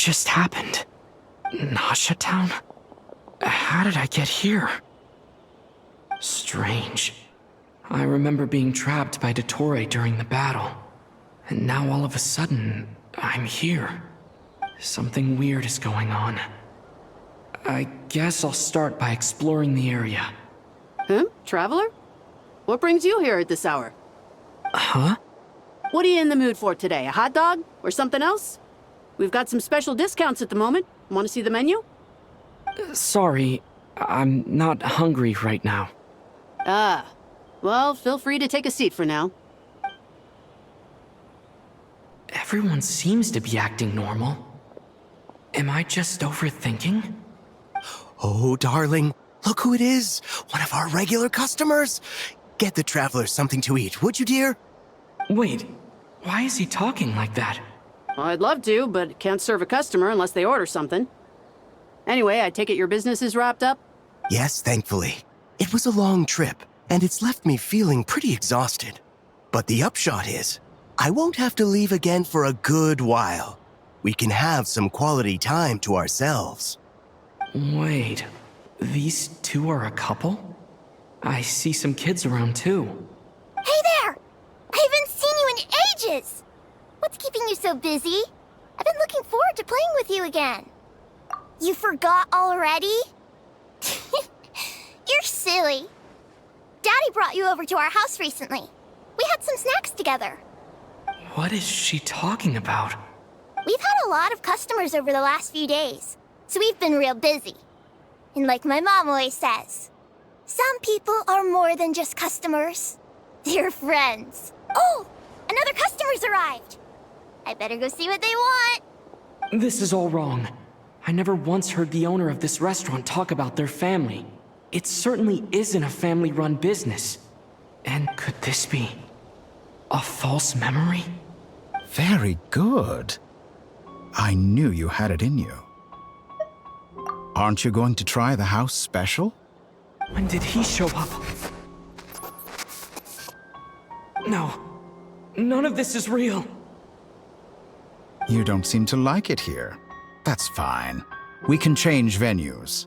just happened? Nasha Town? How did I get here? Strange. I remember being trapped by Dottore during the battle. And now all of a sudden, I'm here. Something weird is going on. I guess I'll start by exploring the area. Traveler? What brings you here at this hour? Huh? What are you in the mood for today? A hot dog? Or something else? We've got some special discounts at the moment. Want to see the menu? Sorry, I'm not hungry right now. Ah. Well, feel free to take a seat for now. Everyone seems to be acting normal. Am I just overthinking? Oh, darling, look who it is. One of our regular customers. Get the traveler something to eat, would you, dear? Wait, why is he talking like that? Well, I'd love to, but can't serve a customer unless they order something. Anyway, I take it your business is wrapped up? Yes, thankfully. It was a long trip, and it's left me feeling pretty exhausted. But the upshot is, I won't have to leave again for a good while. We can have some quality time to ourselves. Wait, these two are a couple? I see some kids around too. Hey there! I haven't seen you in ages! What's keeping you so busy? I've been looking forward to playing with you again. You forgot already? You're silly. Daddy brought you over to our house recently. We had some snacks together. What is she talking about? We've had a lot of customers over the last few days, so we've been real busy. And like my mom always says, some people are more than just customers. They're friends. Oh, another customer's arrived. I better go see what they want. This is all wrong. I never once heard the owner of this restaurant talk about their family. It certainly isn't a family-run business. And could this be a false memory? Very good. I knew you had it in you. Aren't you going to try the house special? When did he show up? No, none of this is real. You don't seem to like it here. That's fine. We can change venues.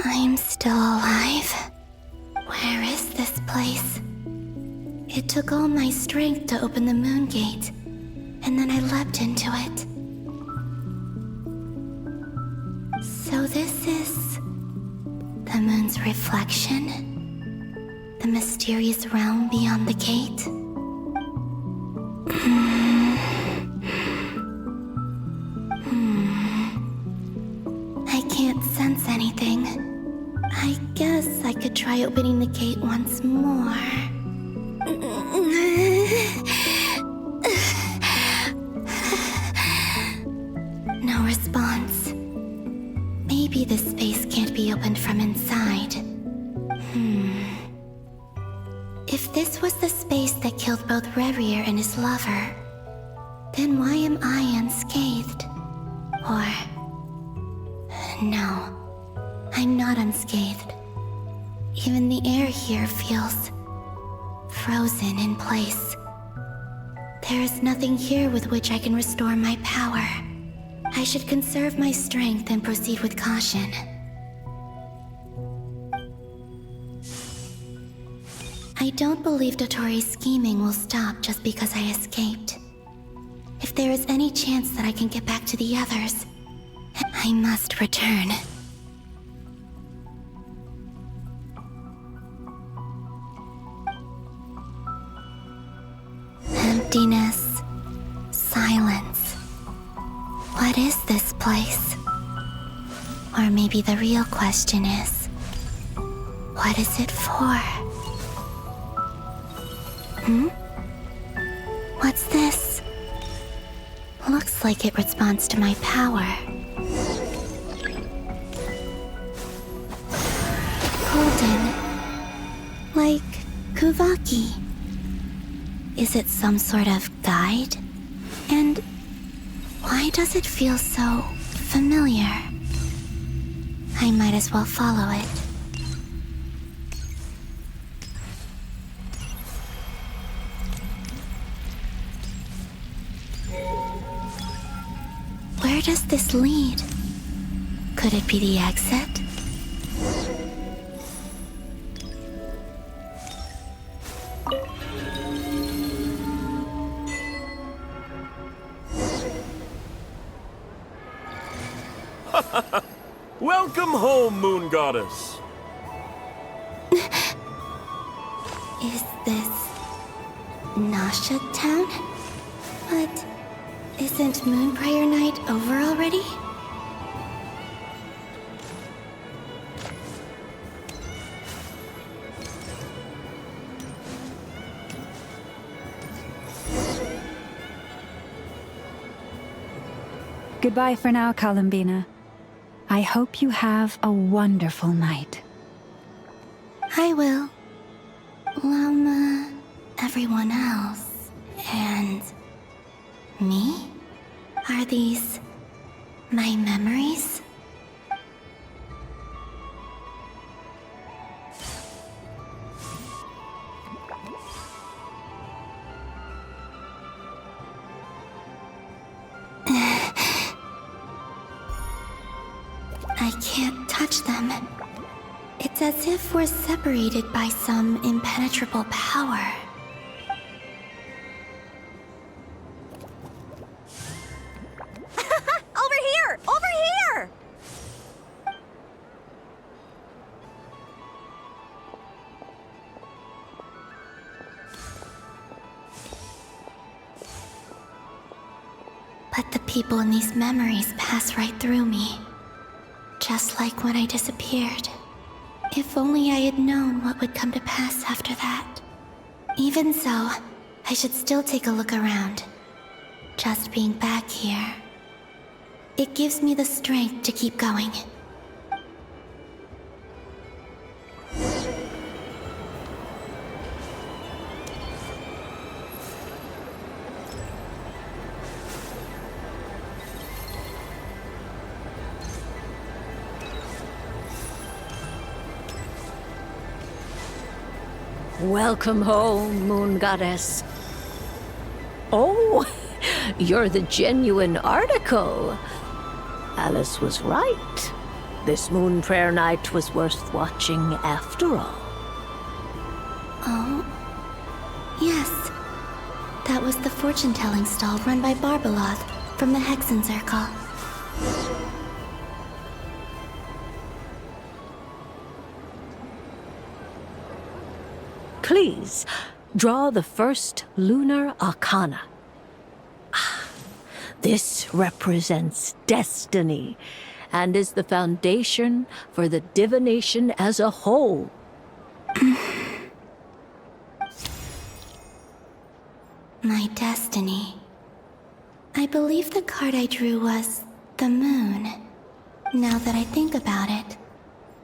I'm still alive. Where is this place? It took all my strength to open the moon gate, and then I leapt into it. So this is the moon's reflection? The mysterious realm beyond the gate? I can't sense anything. I guess I could try opening the gate once more. No response. Maybe this space can't be opened from inside. If this was the space that killed both Revier and his lover, then why am I unscathed? Or... no, I'm not unscathed. Even the air here feels frozen in place. There is nothing here with which I can restore my power. I should conserve my strength and proceed with caution. I don't believe Dottori's scheming will stop just because I escaped. If there is any chance that I can get back to the others, I must return. Emptiness. Silence. What is this place? Or maybe the real question is, what is it for? What's this? Looks like it responds to my power. Golden. Like Kuvaki. Is it some sort of guide? And why does it feel so familiar? I might as well follow it. Where does this lead? Could it be the exit? Welcome home, Moon Goddess. Is this Nasha Town? But isn't Moon Prayer Night over already? Goodbye for now, Columbina. I hope you have a wonderful night. I will. Everyone else. And me? Are these my memories? I can't touch them. It's as if we're separated by some impenetrable power. Over here! Over here! But the people in these memories pass right through me. Just like when I disappeared. If only I had known what would come to pass after that. Even so, I should still take a look around. Just being back here. It gives me the strength to keep going. Welcome home, Moon Goddess. Oh, you're the genuine article. Alice was right. This Moon Prayer Night was worth watching after all. Oh? Yes. That was the fortune-telling stall run by Barbeloth from the Hexen Circle. Please, draw the first lunar arcana. This represents destiny and is the foundation for the divination as a whole. My destiny. I believe the card I drew was the moon. Now that I think about it,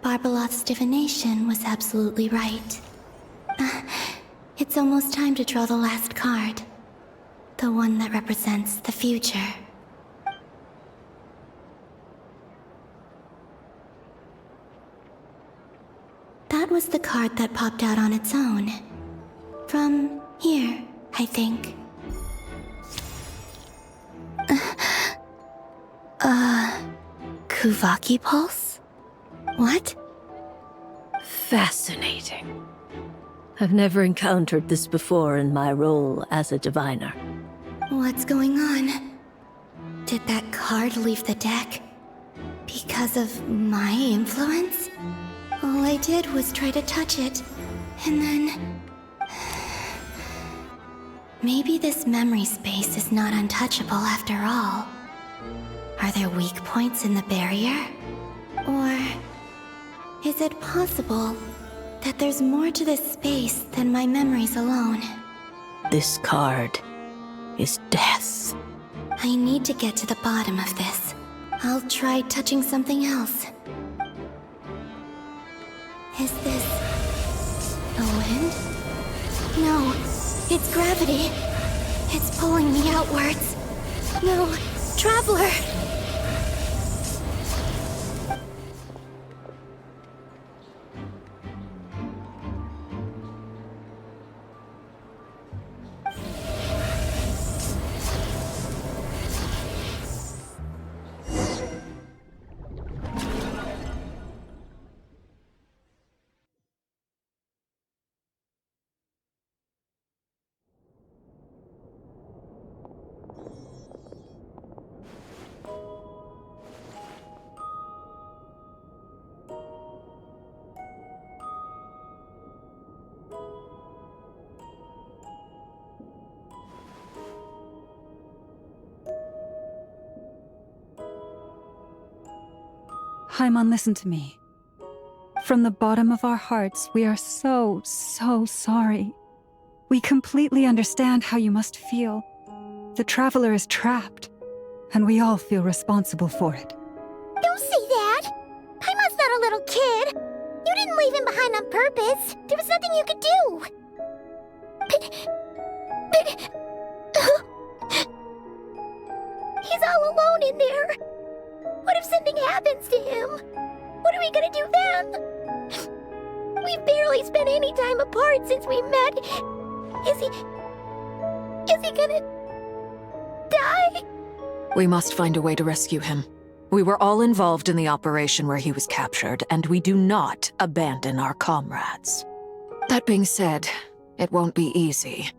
Barbeloth's divination was absolutely right. It's almost time to draw the last card. The one that represents the future. That was the card that popped out on its own. From here, I think. Kuvaki Pulse? What? Fascinating. I've never encountered this before in my role as a diviner. What's going on? Did that card leave the deck? Because of my influence? All I did was try to touch it, and then... Maybe this memory space is not untouchable after all. Are there weak points in the barrier? Or is it possible that there's more to this space than my memories alone? This card is death. I need to get to the bottom of this. I'll try touching something else. Is this... the wind? No, It's gravity. It's pulling me outwards. No, Traveler! Haimon, listen to me. From the bottom of our hearts, we are so sorry. We completely understand how you must feel. The Traveler is trapped, and we all feel responsible for it. Don't say that! Paimon's not a little kid! You didn't leave him behind on purpose! There was nothing you could do! He's all alone in there! What if something happens to him? What are we gonna do then? We've barely spent any time apart since we met. Is he gonna die? We must find a way to rescue him. We were all involved in the operation where he was captured, and we do not abandon our comrades. That being said, it won't be easy.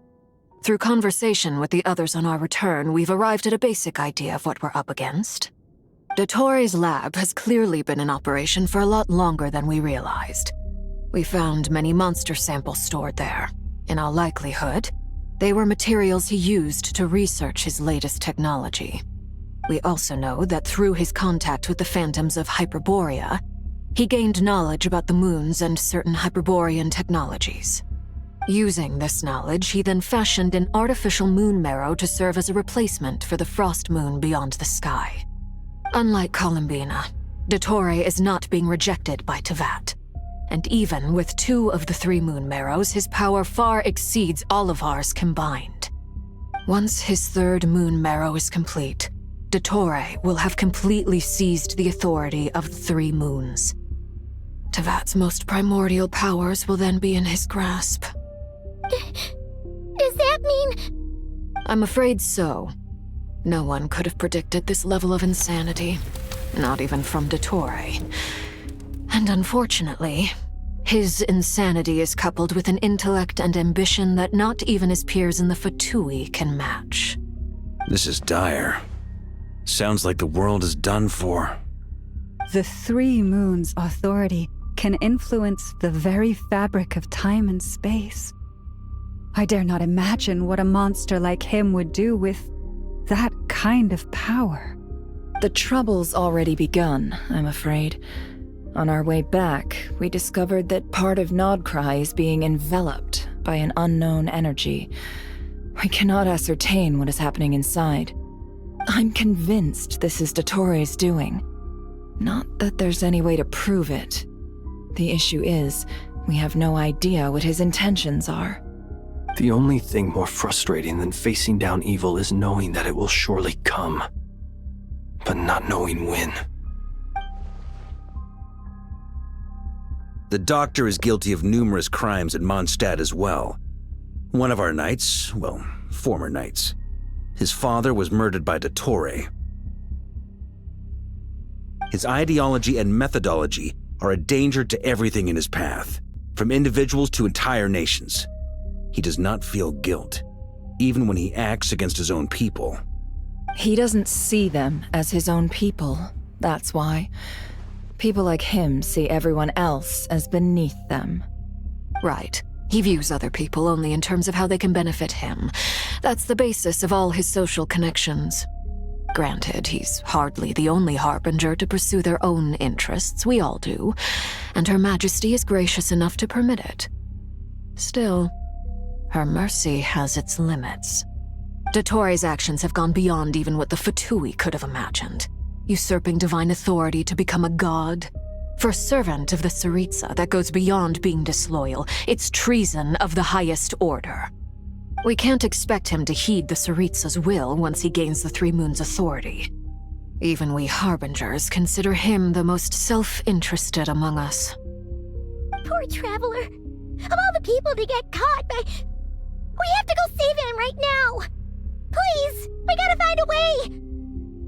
Through conversation with the others on our return, we've arrived at a basic idea of what we're up against. Dottore's lab has clearly been in operation for a lot longer than we realized. We found many monster samples stored there. In all likelihood, they were materials he used to research his latest technology. We also know that through his contact with the phantoms of Hyperborea, he gained knowledge about the moons and certain Hyperborean technologies. Using this knowledge, he then fashioned an artificial moon marrow to serve as a replacement for the frost moon beyond the sky. Unlike Columbina, Dottore is not being rejected by Teyvat. And even with 2 of the 3 moon marrows, his power far exceeds all of ours combined. Once his 3rd moon marrow is complete, Dottore will have completely seized the authority of the 3 moons. Teyvat's most primordial powers will then be in his grasp. Does that mean... I'm afraid so. No one could have predicted this level of insanity, not even from Dottore. And unfortunately, his insanity is coupled with an intellect and ambition that not even his peers in the Fatui can match. This is dire. Sounds like the world is done for. The 3 moons' authority can influence the very fabric of time and space. I dare not imagine what a monster like him would do with that kind of power. The trouble's already begun, I'm afraid. On our way back, we discovered that part of Nodcry is being enveloped by an unknown energy. We cannot ascertain what is happening inside. I'm convinced this is Dottore's doing. Not that there's any way to prove it. The issue is, we have no idea what his intentions are. The only thing more frustrating than facing down evil is knowing that it will surely come, but not knowing when. The doctor is guilty of numerous crimes at Mondstadt as well. One of our knights, well, former knights, his father was murdered by Dottore. His ideology and methodology are a danger to everything in his path, from individuals to entire nations. He does not feel guilt, even when he acts against his own people. He doesn't see them as his own people, that's why. People like him see everyone else as beneath them. Right. He views other people only in terms of how they can benefit him. That's the basis of all his social connections. Granted, he's hardly the only harbinger to pursue their own interests. We all do. And Her Majesty is gracious enough to permit it. Still, her mercy has its limits. Dottore's actions have gone beyond even what the Fatui could have imagined. Usurping divine authority to become a god. For a servant of the Tsaritsa, that goes beyond being disloyal. It's treason of the highest order. We can't expect him to heed the Tsaritsa's will once he gains the Three Moons' authority. Even we Harbingers consider him the most self-interested among us. Poor Traveler. Of all the people to get caught by... We have to go save him right now! Please! We gotta find a way!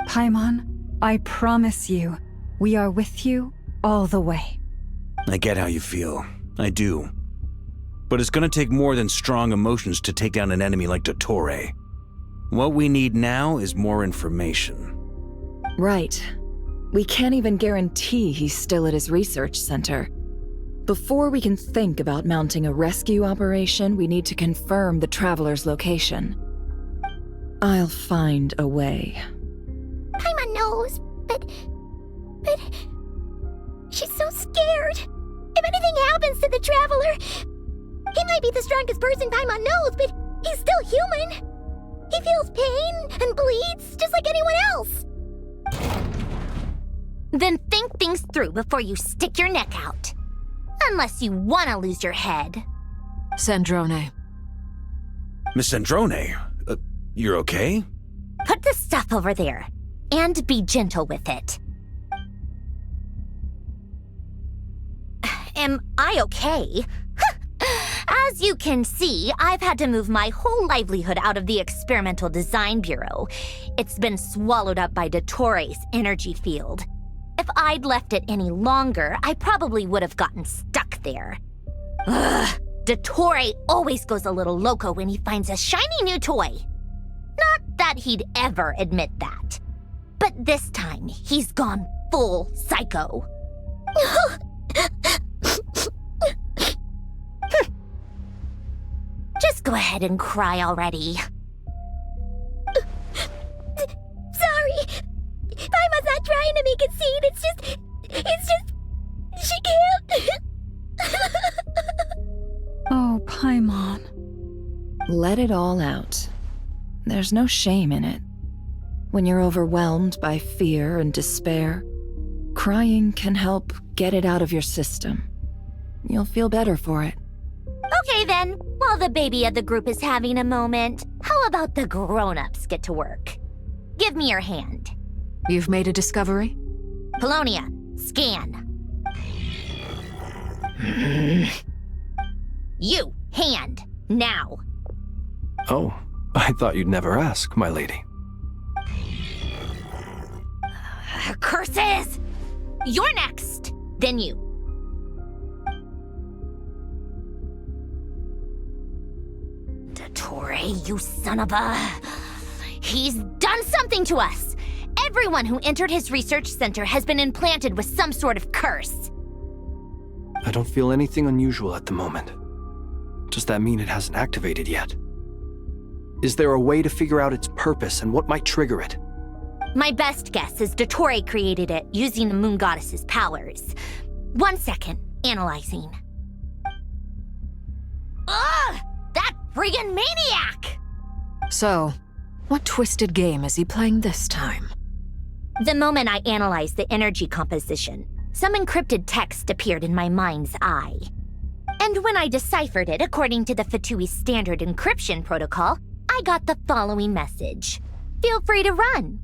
Paimon, I promise you, we are with you all the way. I get how you feel. I do. But it's gonna take more than strong emotions to take down an enemy like Dottore. What we need now is more information. Right. We can't even guarantee he's still at his research center. Before we can think about mounting a rescue operation, we need to confirm the Traveler's location. I'll find a way. Paimon knows, but... She's so scared. If anything happens to the Traveler... He might be the strongest person Paimon knows, but he's still human. He feels pain and bleeds just like anyone else. Then think things through before you stick your neck out. Unless you want to lose your head. Sandrone. Miss Sandrone, you're okay? Put the stuff over there, and be gentle with it. Am I okay? As you can see, I've had to move my whole livelihood out of the Experimental Design Bureau. It's been swallowed up by Dottore's energy field. If I'd left it any longer, I probably would have gotten stuck there. Ugh, Dottore always goes a little loco when he finds a shiny new toy. Not that he'd ever admit that. But this time, he's gone full psycho. Just go ahead and cry already. Sorry. Paimon's not trying to make it seem. It's just... She can't. Oh, Paimon. Let it all out. There's no shame in it. When you're overwhelmed by fear and despair, crying can help get it out of your system. You'll feel better for it. Okay then, while the baby of the group is having a moment, how about the grown-ups get to work? Give me your hand. You've made a discovery? Polonia, scan. You, hand, now. Oh, I thought you'd never ask, my lady. Curses! You're next, then you. Dottore, you son of a... He's done something to us! Everyone who entered his research center has been implanted with some sort of curse. I don't feel anything unusual at the moment. Does that mean it hasn't activated yet? Is there a way to figure out its purpose and what might trigger it? My best guess is Dottore created it using the Moon Goddess's powers. 1 second, analyzing. Ugh! That friggin' maniac! So, what twisted game is he playing this time? The moment I analyzed the energy composition, some encrypted text appeared in my mind's eye. And when I deciphered it according to the Fatui standard encryption protocol, I got the following message. Feel free to run,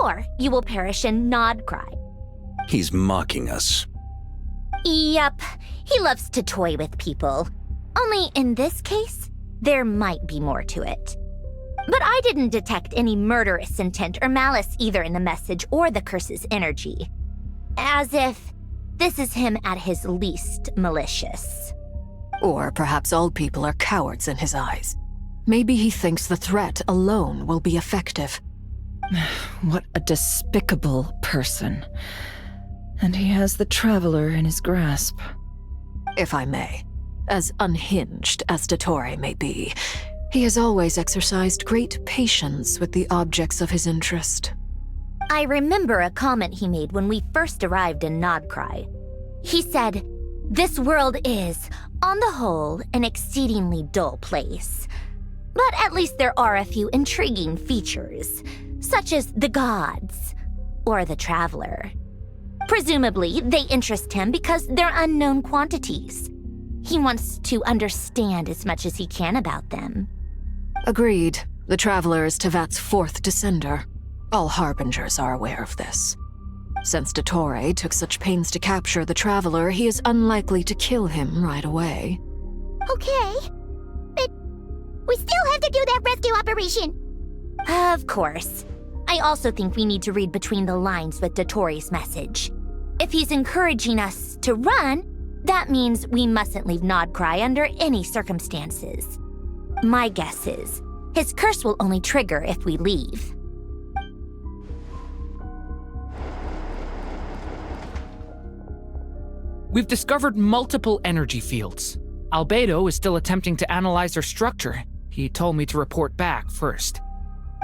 or you will perish in nod cry. He's mocking us. Yep, he loves to toy with people. Only in this case, there might be more to it. But I didn't detect any murderous intent or malice either in the message or the curse's energy. As if this is him at his least malicious. Or perhaps all people are cowards in his eyes. Maybe he thinks the threat alone will be effective. What a despicable person. And he has the Traveler in his grasp. If I may, as unhinged as Dottore may be, he has always exercised great patience with the objects of his interest. I remember a comment he made when we first arrived in Nodcry. He said, "This world is, on the whole, an exceedingly dull place. But at least there are a few intriguing features, such as the gods, or the Traveler. Presumably, they interest him because they're unknown quantities. He wants to understand as much as he can about them." Agreed. The Traveler is Tevat's fourth descender. All Harbingers are aware of this. Since Dottore took such pains to capture the Traveler, he is unlikely to kill him right away. Okay, but we still have to do that rescue operation. Of course. I also think we need to read between the lines with Dottore's message. If he's encouraging us to run, that means we mustn't leave Nodcry under any circumstances. My guess is, his curse will only trigger if we leave. We've discovered multiple energy fields. Albedo is still attempting to analyze their structure. He told me to report back first.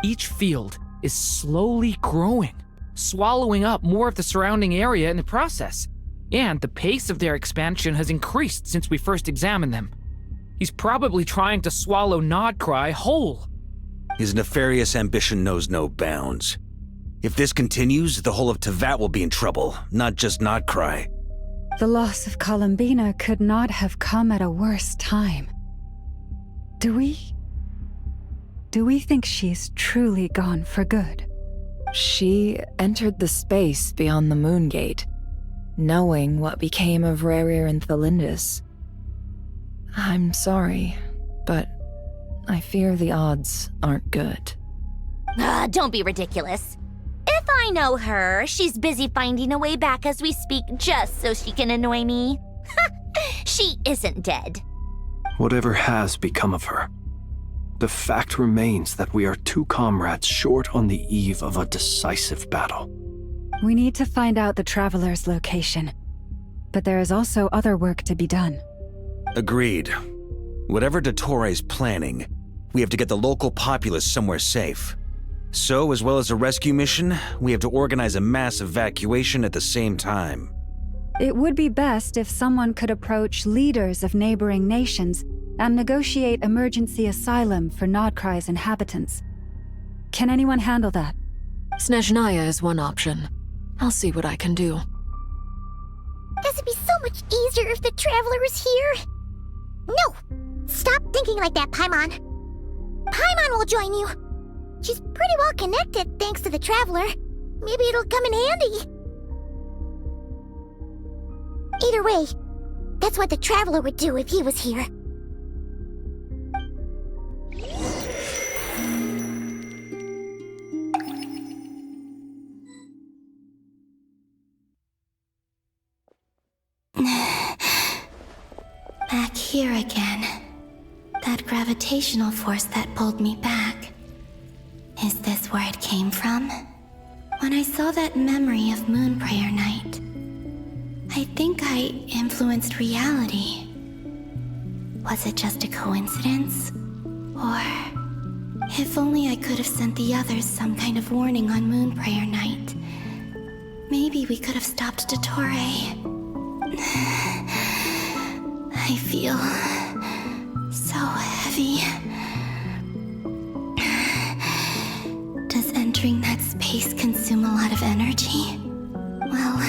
Each field is slowly growing, swallowing up more of the surrounding area in the process. And the pace of their expansion has increased since we first examined them. He's probably trying to swallow Nodcry whole. His nefarious ambition knows no bounds. If this continues, the whole of Tevat will be in trouble, not just Nodcry. The loss of Columbina could not have come at a worse time. Do we think she's truly gone for good? She entered the space beyond the Moon Gate, knowing what became of Rerir and Thalindus. I'm sorry, but I fear the odds aren't good. Don't be ridiculous. If I know her, she's busy finding a way back as we speak just so she can annoy me. She isn't dead. Whatever has become of her, the fact remains that we are two comrades short on the eve of a decisive battle. We need to find out the Traveler's location, but there is also other work to be done. Agreed. Whatever Dottore's planning, we have to get the local populace somewhere safe. So, as well as a rescue mission, we have to organize a mass evacuation at the same time. It would be best if someone could approach leaders of neighboring nations and negotiate emergency asylum for Nodcry's inhabitants. Can anyone handle that? Snezhnaya is one option. I'll see what I can do. This would be so much easier if the Traveler was here. No! Stop thinking like that, Paimon. Paimon will join you. She's pretty well connected thanks to the Traveler. Maybe it'll come in handy. Either way, that's what the Traveler would do if he was here. Back here again. That gravitational force that pulled me back. Is this where it came from? When I saw that memory of Moon Prayer Night, I think I influenced reality. Was it just a coincidence? Or if only I could have sent the others some kind of warning on Moon Prayer Night. Maybe we could have stopped Dottore. I feel so heavy. Does entering that space consume a lot of energy? Well,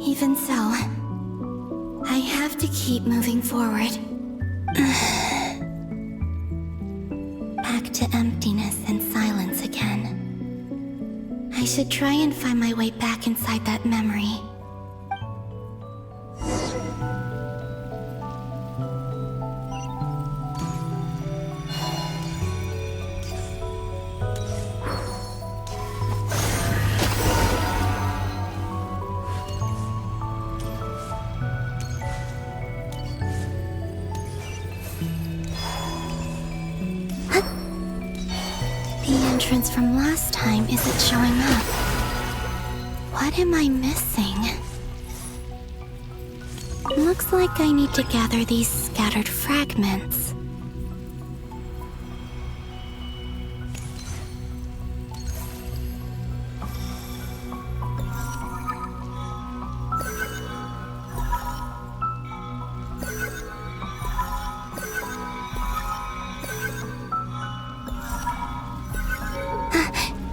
even so, I have to keep moving forward. Back to emptiness and silence again. I should try and find my way back inside that memory. From last time isn't showing up. What am I missing? Looks like I need to gather these scattered fragments.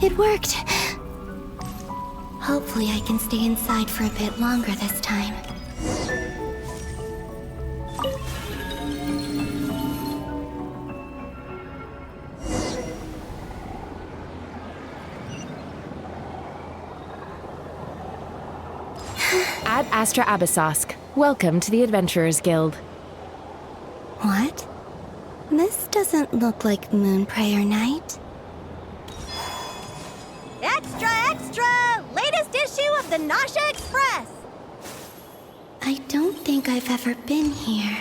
It worked! Hopefully I can stay inside for a bit longer this time. Ad Astra Abyssosk. Welcome to the Adventurers Guild. What? This doesn't look like Moonprayer Night. Extra, extra! Latest issue of the Nasha Express! I don't think I've ever been here.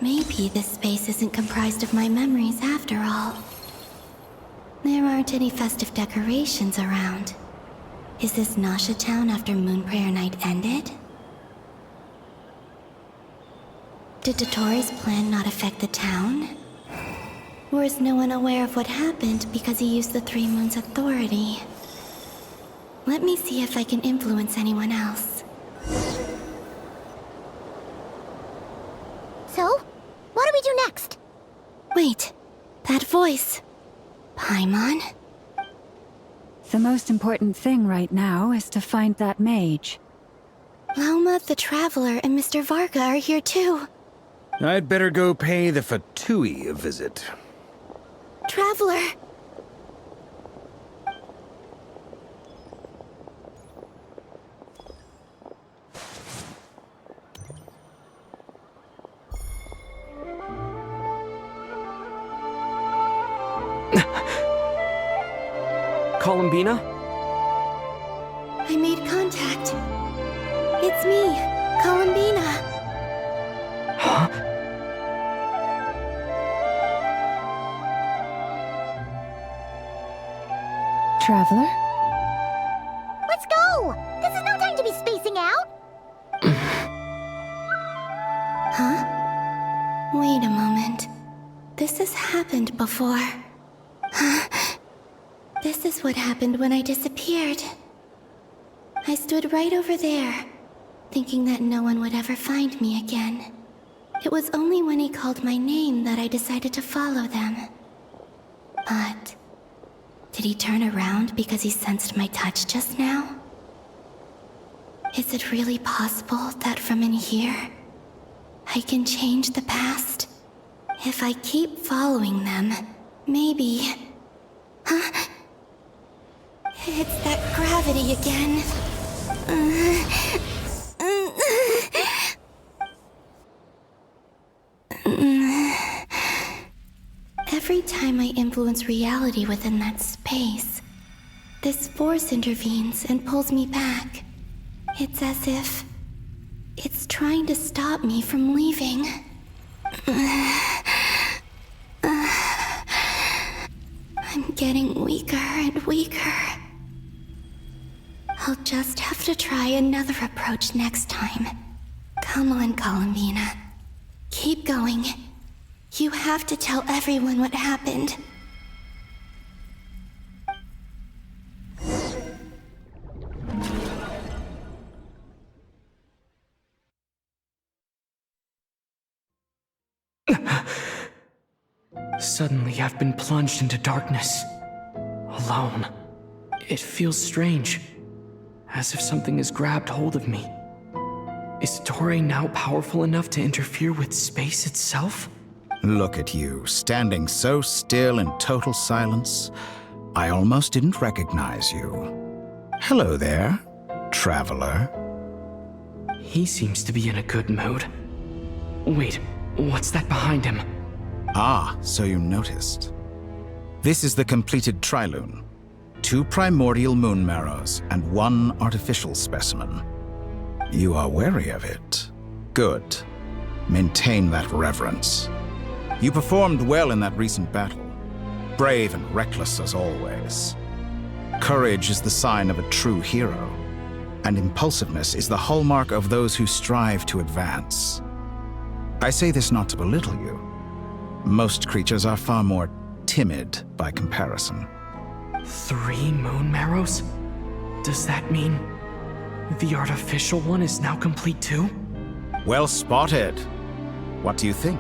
Maybe this space isn't comprised of my memories after all. There aren't any festive decorations around. Is this Nasha Town after Moonprayer Night ended? Did Dottoro's plan not affect the town? Or is no one aware of what happened because he used the Three Moons' authority? Let me see if I can influence anyone else. So, what do we do next? Wait, that voice. Paimon? The most important thing right now is to find that mage. Lauma the Traveler and Mr. Varga are here too. I'd better go pay the Fatui a visit. Traveler! Columbina? I made contact. It's me, Columbina. Huh? Traveler? Let's go! This is no time to be spacing out! Huh? Wait a moment. This has happened before. This is what happened when I disappeared. I stood right over there, thinking that no one would ever find me again. It was only when he called my name that I decided to follow them. But did he turn around because he sensed my touch just now? Is it really possible that from in here, I can change the past? If I keep following them, maybe... Huh? It's that gravity again. Every time I influence reality within that space, this force intervenes and pulls me back. It's as if it's trying to stop me from leaving. I'm getting weaker and weaker. I'll just have to try another approach next time. Come on, Columbina. Keep going. You have to tell everyone what happened. Suddenly, I've been plunged into darkness. Alone. It feels strange. As if something has grabbed hold of me. Is Toray now powerful enough to interfere with space itself? Look at you, standing so still in total silence. I almost didn't recognize you. Hello there, traveler. He seems to be in a good mood. Wait, what's that behind him? Ah, so you noticed. This is the completed trilune. 2 primordial moon marrows and 1 artificial specimen. You are wary of it. Good. Maintain that reverence. You performed well in that recent battle. Brave and reckless as always. Courage is the sign of a true hero, and impulsiveness is the hallmark of those who strive to advance. I say this not to belittle you. Most creatures are far more timid by comparison. 3 moon marrows? Does that mean the artificial one is now complete too? Well spotted. What do you think?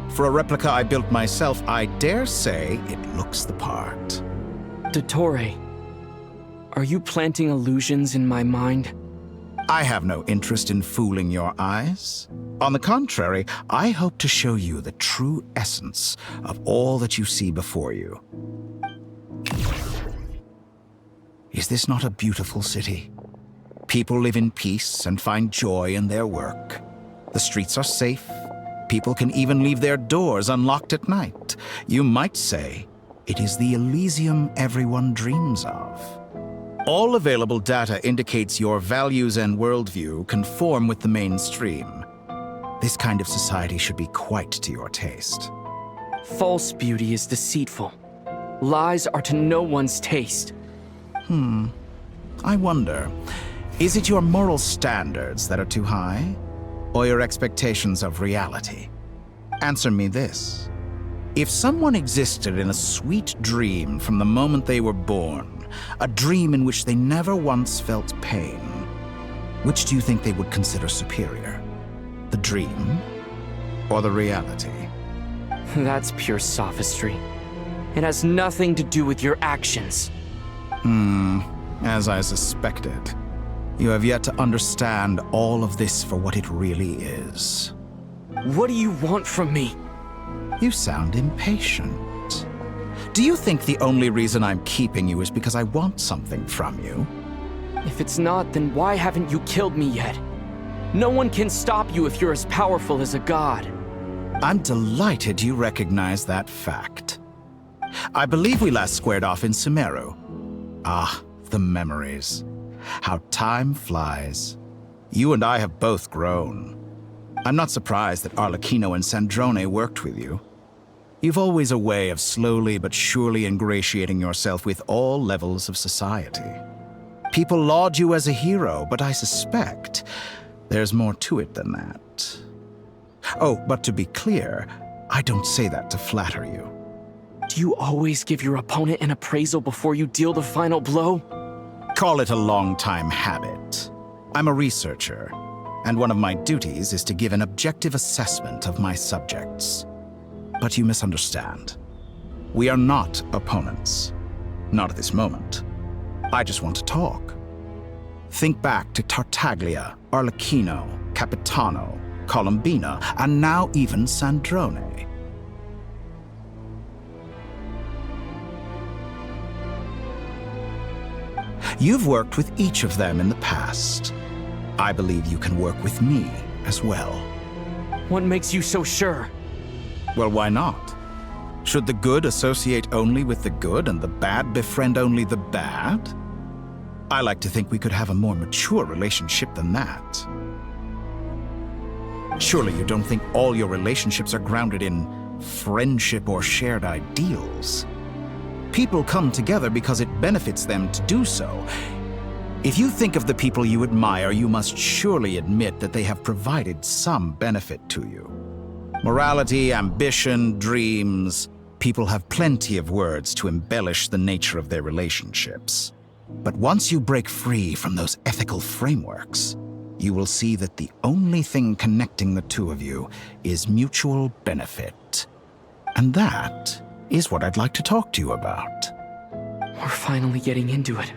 For a replica I built myself, I dare say it looks the part. Dottore, are you planting illusions in my mind? I have no interest in fooling your eyes. On the contrary, I hope to show you the true essence of all that you see before you. Is this not a beautiful city? People live in peace and find joy in their work. The streets are safe. People can even leave their doors unlocked at night. You might say it is the Elysium everyone dreams of. All available data indicates your values and worldview conform with the mainstream. This kind of society should be quite to your taste. False beauty is deceitful. Lies are to no one's taste. I wonder, is it your moral standards that are too high? Or your expectations of reality? Answer me this. If someone existed in a sweet dream from the moment they were born, a dream in which they never once felt pain, which do you think they would consider superior? The dream or the reality? That's pure sophistry. It has nothing to do with your actions. As I suspected. You have yet to understand all of this for what it really is. What do you want from me? You sound impatient. Do you think the only reason I'm keeping you is because I want something from you? If it's not, then why haven't you killed me yet? No one can stop you if you're as powerful as a god. I'm delighted you recognize that fact. I believe we last squared off in Sumeru. Ah, the memories. How time flies. You and I have both grown. I'm not surprised that Arlecchino and Sandrone worked with you. You've always a way of slowly but surely ingratiating yourself with all levels of society. People laud you as a hero, but I suspect there's more to it than that. Oh, but to be clear, I don't say that to flatter you. Do you always give your opponent an appraisal before you deal the final blow? Call it a long-time habit. I'm a researcher, and one of my duties is to give an objective assessment of my subjects. But you misunderstand. We are not opponents. Not at this moment. I just want to talk. Think back to Tartaglia, Arlecchino, Capitano, Colombina, and now even Sandrone. You've worked with each of them in the past. I believe you can work with me as well. What makes you so sure? Well, why not? Should the good associate only with the good and the bad befriend only the bad? I like to think we could have a more mature relationship than that. Surely you don't think all your relationships are grounded in friendship or shared ideals? People come together because it benefits them to do so. If you think of the people you admire, you must surely admit that they have provided some benefit to you. Morality, ambition, dreams. People have plenty of words to embellish the nature of their relationships. But once you break free from those ethical frameworks, you will see that the only thing connecting the two of you is mutual benefit. And that is what I'd like to talk to you about. We're finally getting into it.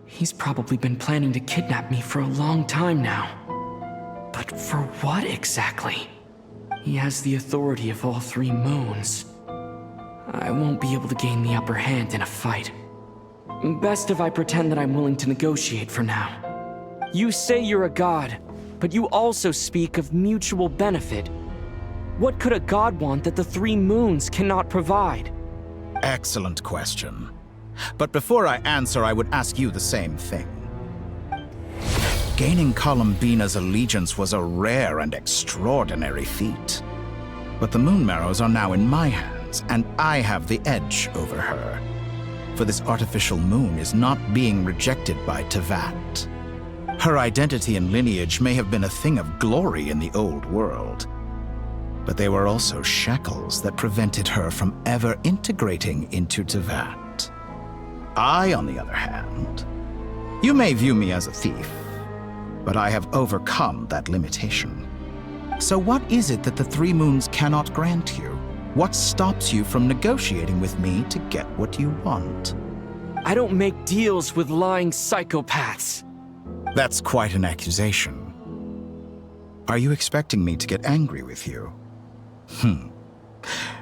He's probably been planning to kidnap me for a long time now. But for what exactly? He has the authority of all three moons. I won't be able to gain the upper hand in a fight. Best if I pretend that I'm willing to negotiate for now. You say you're a god, but you also speak of mutual benefit. What could a god want that the three moons cannot provide? Excellent question. But before I answer, I would ask you the same thing. Gaining Colombina's allegiance was a rare and extraordinary feat. But the Moon Marrows are now in my hands, and I have the edge over her. For this artificial moon is not being rejected by Tevat. Her identity and lineage may have been a thing of glory in the old world, but they were also shackles that prevented her from ever integrating into Tevat. I, on the other hand, you may view me as a thief, but I have overcome that limitation. So what is it that the three moons cannot grant you? What stops you from negotiating with me to get what you want? I don't make deals with lying psychopaths. That's quite an accusation. Are you expecting me to get angry with you?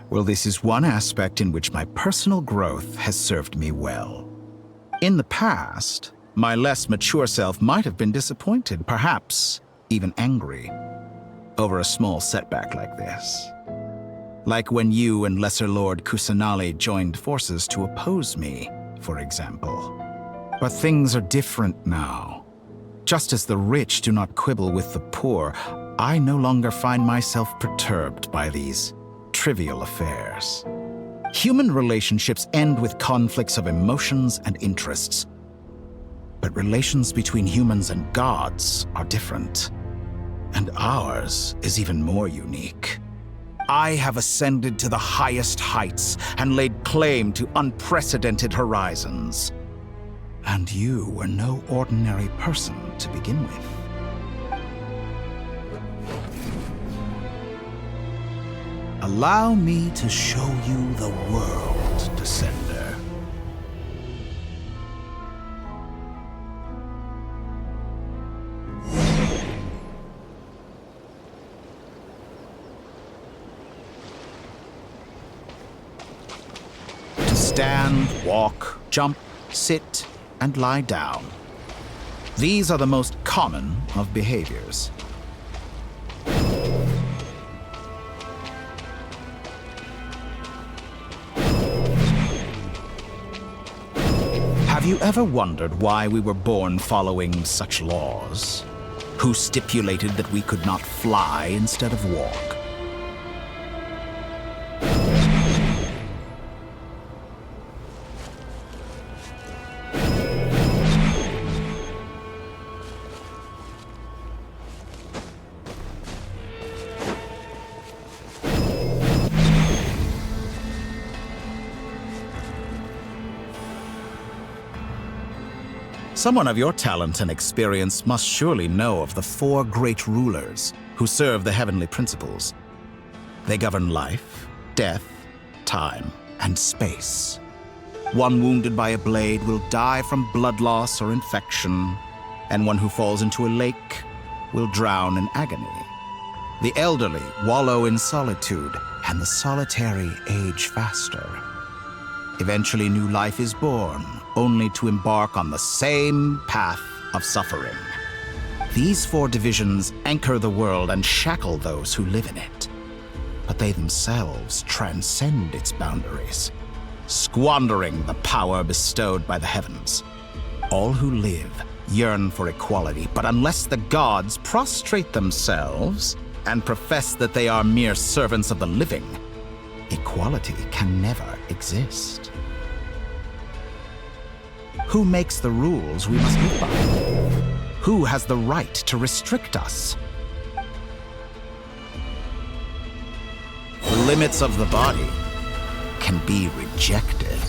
Well, this is one aspect in which my personal growth has served me well. In the past, my less mature self might have been disappointed, perhaps even angry, over a small setback like this. Like when you and Lesser Lord Kusanali joined forces to oppose me, for example. But things are different now. Just as the rich do not quibble with the poor, I no longer find myself perturbed by these trivial affairs. Human relationships end with conflicts of emotions and interests. But relations between humans and gods are different. And ours is even more unique. I have ascended to the highest heights and laid claim to unprecedented horizons. And you were no ordinary person to begin with. Allow me to show you the world, Descender. To stand, walk, jump, sit, and lie down. These are the most common of behaviors. Have you ever wondered why we were born following such laws? Who stipulated that we could not fly instead of walk? Someone of your talent and experience must surely know of the 4 great rulers who serve the heavenly principles. They govern life, death, time, and space. One wounded by a blade will die from blood loss or infection, and one who falls into a lake will drown in agony. The elderly wallow in solitude, and the solitary age faster. Eventually, new life is born, only to embark on the same path of suffering. These 4 divisions anchor the world and shackle those who live in it. But they themselves transcend its boundaries, squandering the power bestowed by the heavens. All who live yearn for equality, but unless the gods prostrate themselves and profess that they are mere servants of the living, equality can never exist. Who makes the rules we must live by? Who has the right to restrict us? The limits of the body can be rejected.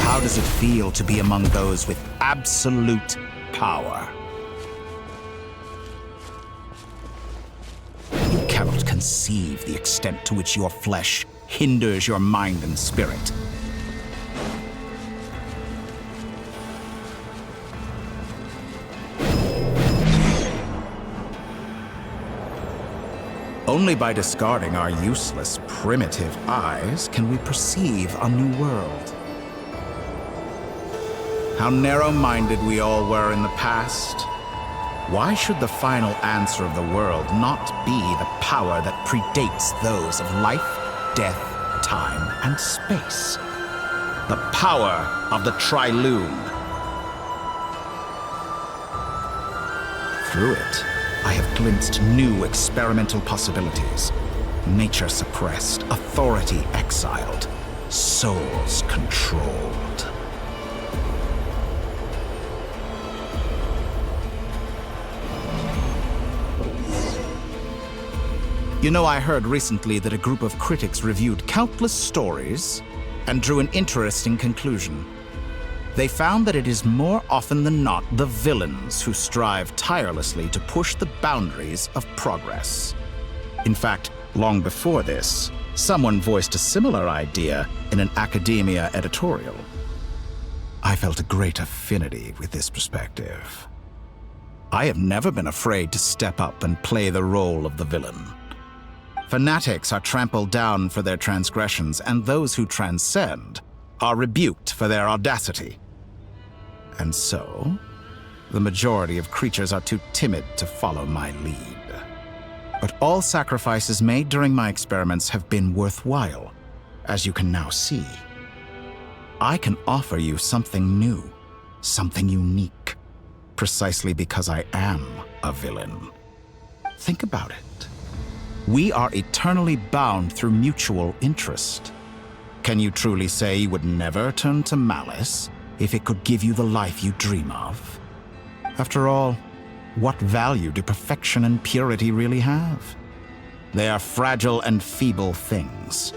How does it feel to be among those with absolute power? You cannot conceive the extent to which your flesh hinders your mind and spirit. Only by discarding our useless, primitive eyes can we perceive a new world. How narrow-minded we all were in the past. Why should the final answer of the world not be the power that predates those of life, death, time, and space? The power of the Trilune. Through it, I have glimpsed new experimental possibilities. Nature suppressed, authority exiled, souls controlled. You know, I heard recently that a group of critics reviewed countless stories and drew an interesting conclusion. They found that it is more often than not the villains who strive tirelessly to push the boundaries of progress. In fact, long before this, someone voiced a similar idea in an academia editorial. I felt a great affinity with this perspective. I have never been afraid to step up and play the role of the villain. Fanatics are trampled down for their transgressions, and those who transcend are rebuked for their audacity. And so, the majority of creatures are too timid to follow my lead. But all sacrifices made during my experiments have been worthwhile, as you can now see. I can offer you something new, something unique, precisely because I am a villain. Think about it. We are eternally bound through mutual interest. Can you truly say you would never turn to malice if it could give you the life you dream of? After all, what value do perfection and purity really have? They are fragile and feeble things,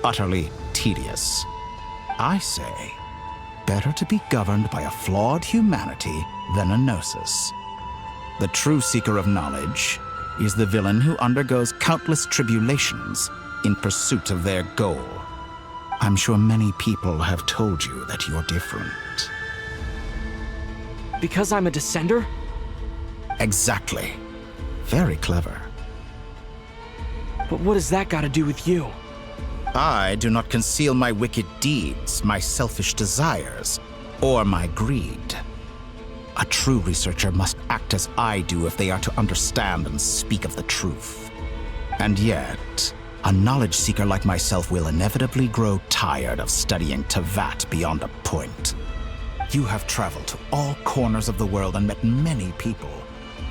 utterly tedious. I say, better to be governed by a flawed humanity than a gnosis. The true seeker of knowledge is the villain who undergoes countless tribulations in pursuit of their goal. I'm sure many people have told you that you're different. Because I'm a descender? Exactly. Very clever. But what has that got to do with you? I do not conceal my wicked deeds, my selfish desires, or my greed. A true researcher must act as I do if they are to understand and speak of the truth. And yet, a knowledge seeker like myself will inevitably grow tired of studying Tevat beyond a point. You have traveled to all corners of the world and met many people.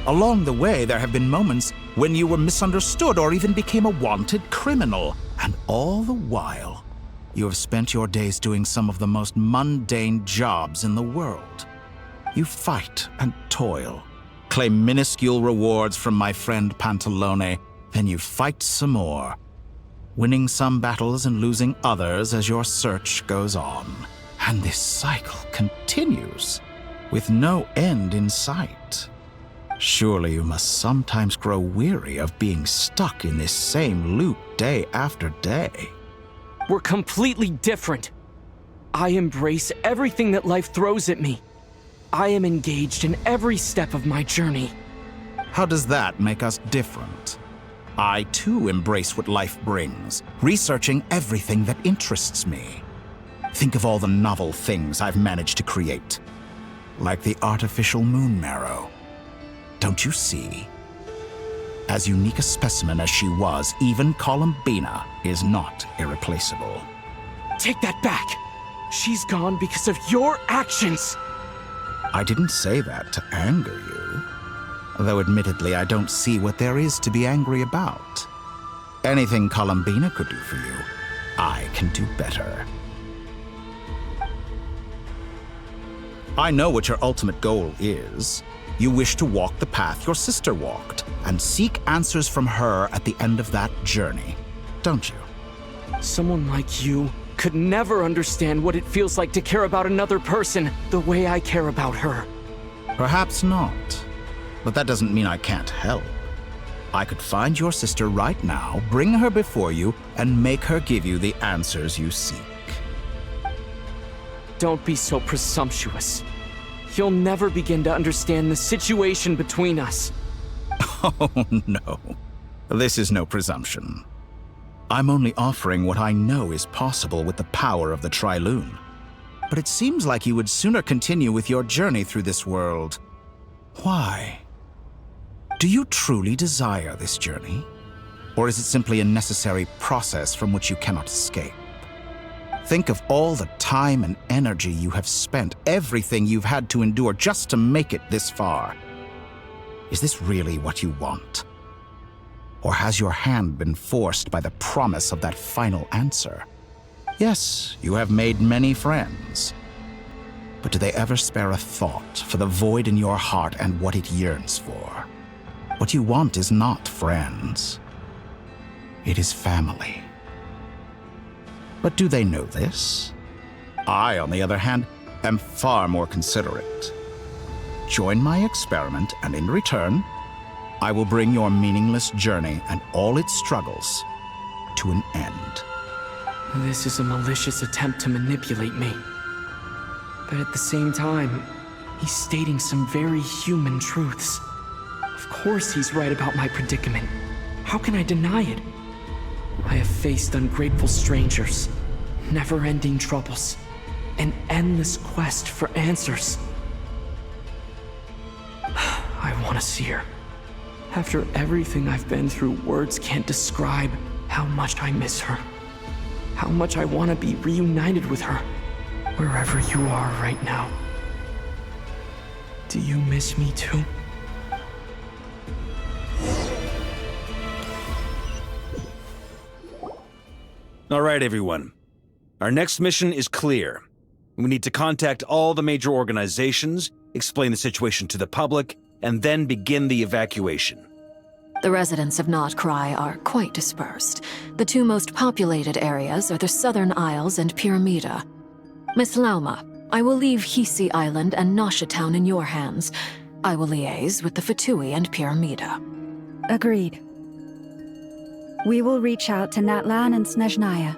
Along the way, there have been moments when you were misunderstood or even became a wanted criminal. And all the while, you have spent your days doing some of the most mundane jobs in the world. You fight and toil, claim minuscule rewards from my friend Pantalone, then you fight some more, winning some battles and losing others as your search goes on. And this cycle continues, with no end in sight. Surely you must sometimes grow weary of being stuck in this same loop day after day. We're completely different. I embrace everything that life throws at me. I am engaged in every step of my journey. How does that make us different? I too embrace what life brings, researching everything that interests me. Think of all the novel things I've managed to create, like the artificial moon marrow. Don't you see? As unique a specimen as she was, even Columbina is not irreplaceable. Take that back! She's gone because of your actions! I didn't say that to anger you. Though admittedly, I don't see what there is to be angry about. Anything Columbina could do for you, I can do better. I know what your ultimate goal is. You wish to walk the path your sister walked, and seek answers from her at the end of that journey, don't you? Someone like you could never understand what it feels like to care about another person the way I care about her. Perhaps not, but that doesn't mean I can't help. I could find your sister right now, bring her before you, and make her give you the answers you seek. Don't be so presumptuous. You'll never begin to understand the situation between us. Oh, no. This is no presumption. I'm only offering what I know is possible with the power of the Trilune. But it seems like you would sooner continue with your journey through this world. Why? Do you truly desire this journey? Or is it simply a necessary process from which you cannot escape? Think of all the time and energy you have spent, everything you've had to endure just to make it this far. Is this really what you want? Or has your hand been forced by the promise of that final answer? Yes, you have made many friends. But do they ever spare a thought for the void in your heart and what it yearns for? What you want is not friends. It is family. But do they know this? I, on the other hand, am far more considerate. Join my experiment, and in return, I will bring your meaningless journey and all its struggles to an end. This is a malicious attempt to manipulate me. But at the same time, he's stating some very human truths. Of course he's right about my predicament. How can I deny it? I have faced ungrateful strangers, never-ending troubles, an endless quest for answers. I want to see her. After everything I've been through, words can't describe how much I miss her. How much I want to be reunited with her, wherever you are right now. Do you miss me too? All right, everyone. Our next mission is clear. We need to contact all the major organizations, explain the situation to the public, and then begin the evacuation. The residents of Nodcry are quite dispersed. The two most populated areas are the Southern Isles and Pyramida. Miss Lauma, I will leave Hisi Island and Nasha Town in your hands. I will liaise with the Fatui and Pyramida. Agreed. We will reach out to Natlan and Snezhnaya.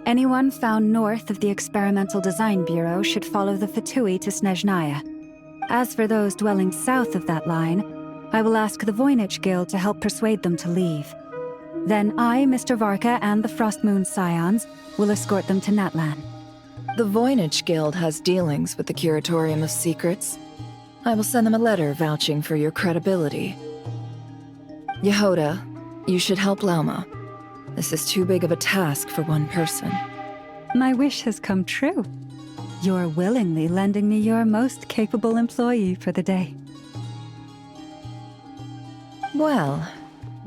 Anyone found north of the Experimental Design Bureau should follow the Fatui to Snezhnaya. As for those dwelling south of that line, I will ask the Voynich Guild to help persuade them to leave. Then I, Mr. Varka, and the Frostmoon Scions will escort them to Natlan. The Voynich Guild has dealings with the Curatorium of Secrets. I will send them a letter vouching for your credibility. Yehoda, you should help Lauma. This is too big of a task for one person. My wish has come true. You're willingly lending me your most capable employee for the day. Well,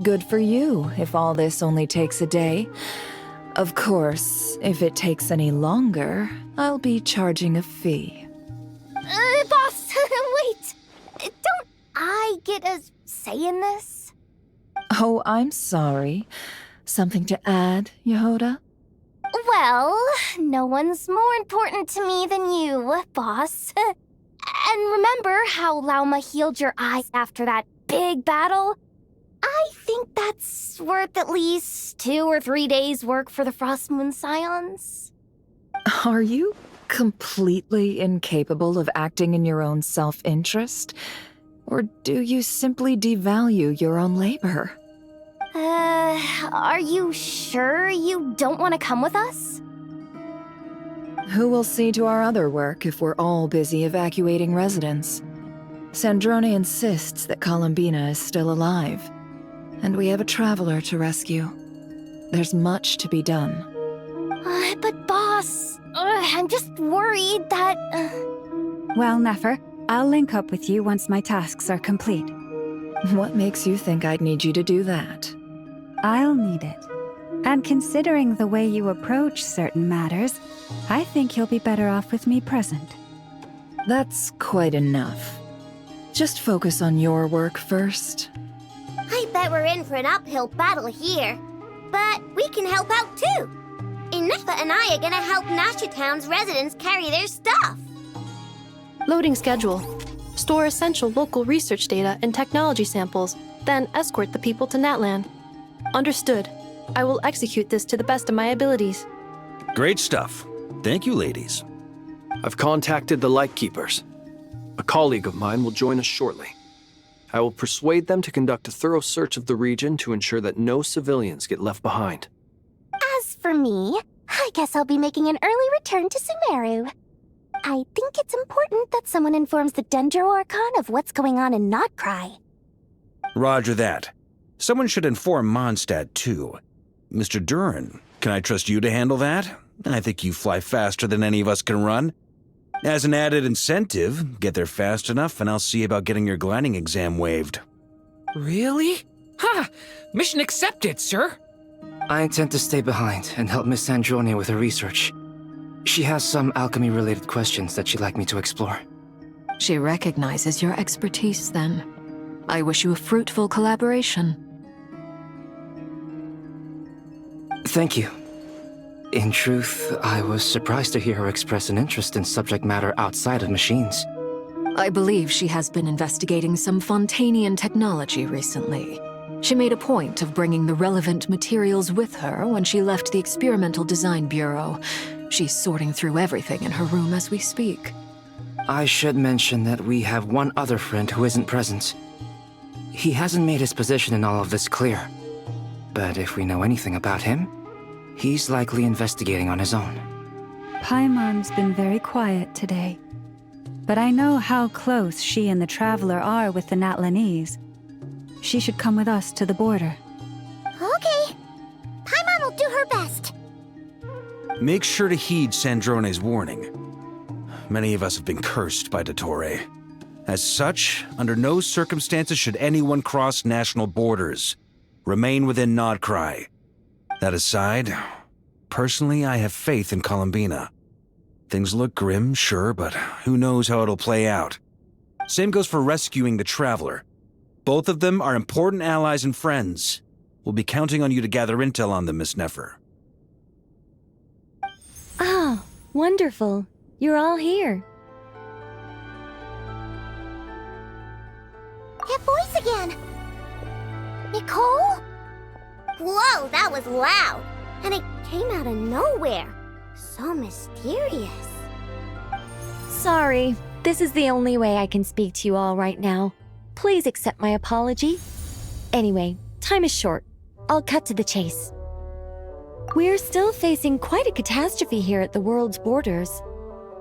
good for you if all this only takes a day. Of course, if it takes any longer, I'll be charging a fee. Boss, wait! Don't I get a say in this? Oh, I'm sorry. Something to add, Yehoda? Well, no one's more important to me than you, boss. And remember how Lauma healed your eyes after that big battle? I think that's worth at least 2 or 3 days' work for the Frostmoon Scions. Are you completely incapable of acting in your own self-interest? Or do you simply devalue your own labor? Are you sure you don't want to come with us? Who will see to our other work if we're all busy evacuating residents? Sandrone insists that Columbina is still alive, and we have a traveler to rescue. There's much to be done. But boss, I'm just worried that... Well, Nefer, I'll link up with you once my tasks are complete. What makes you think I'd need you to do that? I'll need it. And considering the way you approach certain matters, I think you'll be better off with me present. That's quite enough. Just focus on your work first. I bet we're in for an uphill battle here. But we can help out too. Inefa and I are gonna help Nasha Town's residents carry their stuff. Loading schedule. Store essential local research data and technology samples, then escort the people to Natlan. Understood. I will execute this to the best of my abilities. Great stuff. Thank you, ladies. I've contacted the Lightkeepers. A colleague of mine will join us shortly. I will persuade them to conduct a thorough search of the region to ensure that no civilians get left behind. As for me, I guess I'll be making an early return to Sumeru. I think it's important that someone informs the Dendro Archon of what's going on in Nodcry. Roger that. Someone should inform Mondstadt, too. Mr. Durin, can I trust you to handle that? I think you fly faster than any of us can run. As an added incentive, get there fast enough and I'll see about getting your gliding exam waived. Really? Ha! Mission accepted, sir. I intend to stay behind and help Miss Sandrone with her research. She has some alchemy-related questions that she'd like me to explore. She recognizes your expertise, then. I wish you a fruitful collaboration. Thank you. In truth, I was surprised to hear her express an interest in subject matter outside of machines. I believe she has been investigating some Fontanian technology recently. She made a point of bringing the relevant materials with her when she left the Experimental Design Bureau. She's sorting through everything in her room as we speak. I should mention that we have one other friend who isn't present. He hasn't made his position in all of this clear. But if we know anything about him, he's likely investigating on his own. Paimon's been very quiet today. But I know how close she and the Traveler are with the Natlanese. She should come with us to the border. Okay. Paimon will do her best. Make sure to heed Sandrone's warning. Many of us have been cursed by Dottore. As such, under no circumstances should anyone cross national borders. Remain within Nodcry. That aside, personally I have faith in Columbina. Things look grim, sure, but who knows how it'll play out. Same goes for rescuing the Traveler. Both of them are important allies and friends. We'll be counting on you to gather intel on them, Miss Nefer. Oh, wonderful. You're all here. That voice again! Nicole? Whoa, that was loud! And it came out of nowhere. So mysterious. Sorry, this is the only way I can speak to you all right now. Please accept my apology. Anyway, time is short. I'll cut to the chase. We're still facing quite a catastrophe here at the world's borders.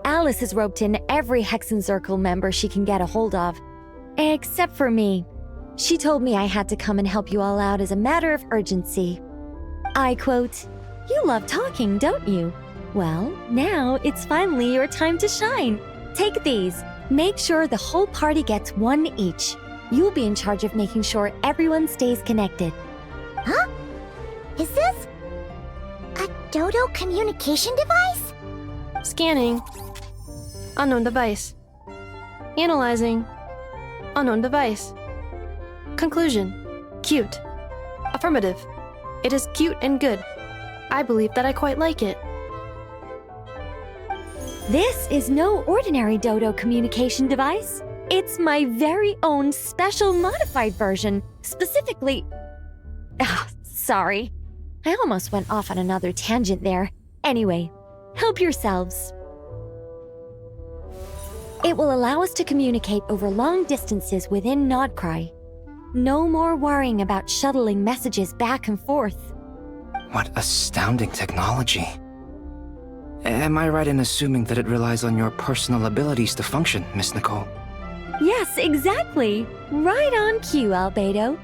Alice has roped in every Hexen Circle member she can get a hold of. Except for me. She told me I had to come and help you all out as a matter of urgency. I quote, "You love talking, don't you? Well, now it's finally your time to shine. Take these. Make sure the whole party gets one each. You'll be in charge of making sure everyone stays connected." Huh? Is this a Dodo communication device? Scanning. Unknown device. Analyzing. Unknown device. Conclusion. Cute. Affirmative. It is cute and good. I believe that I quite like it. This is no ordinary Dodo communication device. It's my very own special modified version, specifically... sorry. I almost went off on another tangent there. Anyway, help yourselves. It will allow us to communicate over long distances within Nodcry. No more worrying about shuttling messages back and forth. What astounding technology. Am I right in assuming that it relies on your personal abilities to function, Miss Nicole? Yes, exactly. Right on cue, Albedo.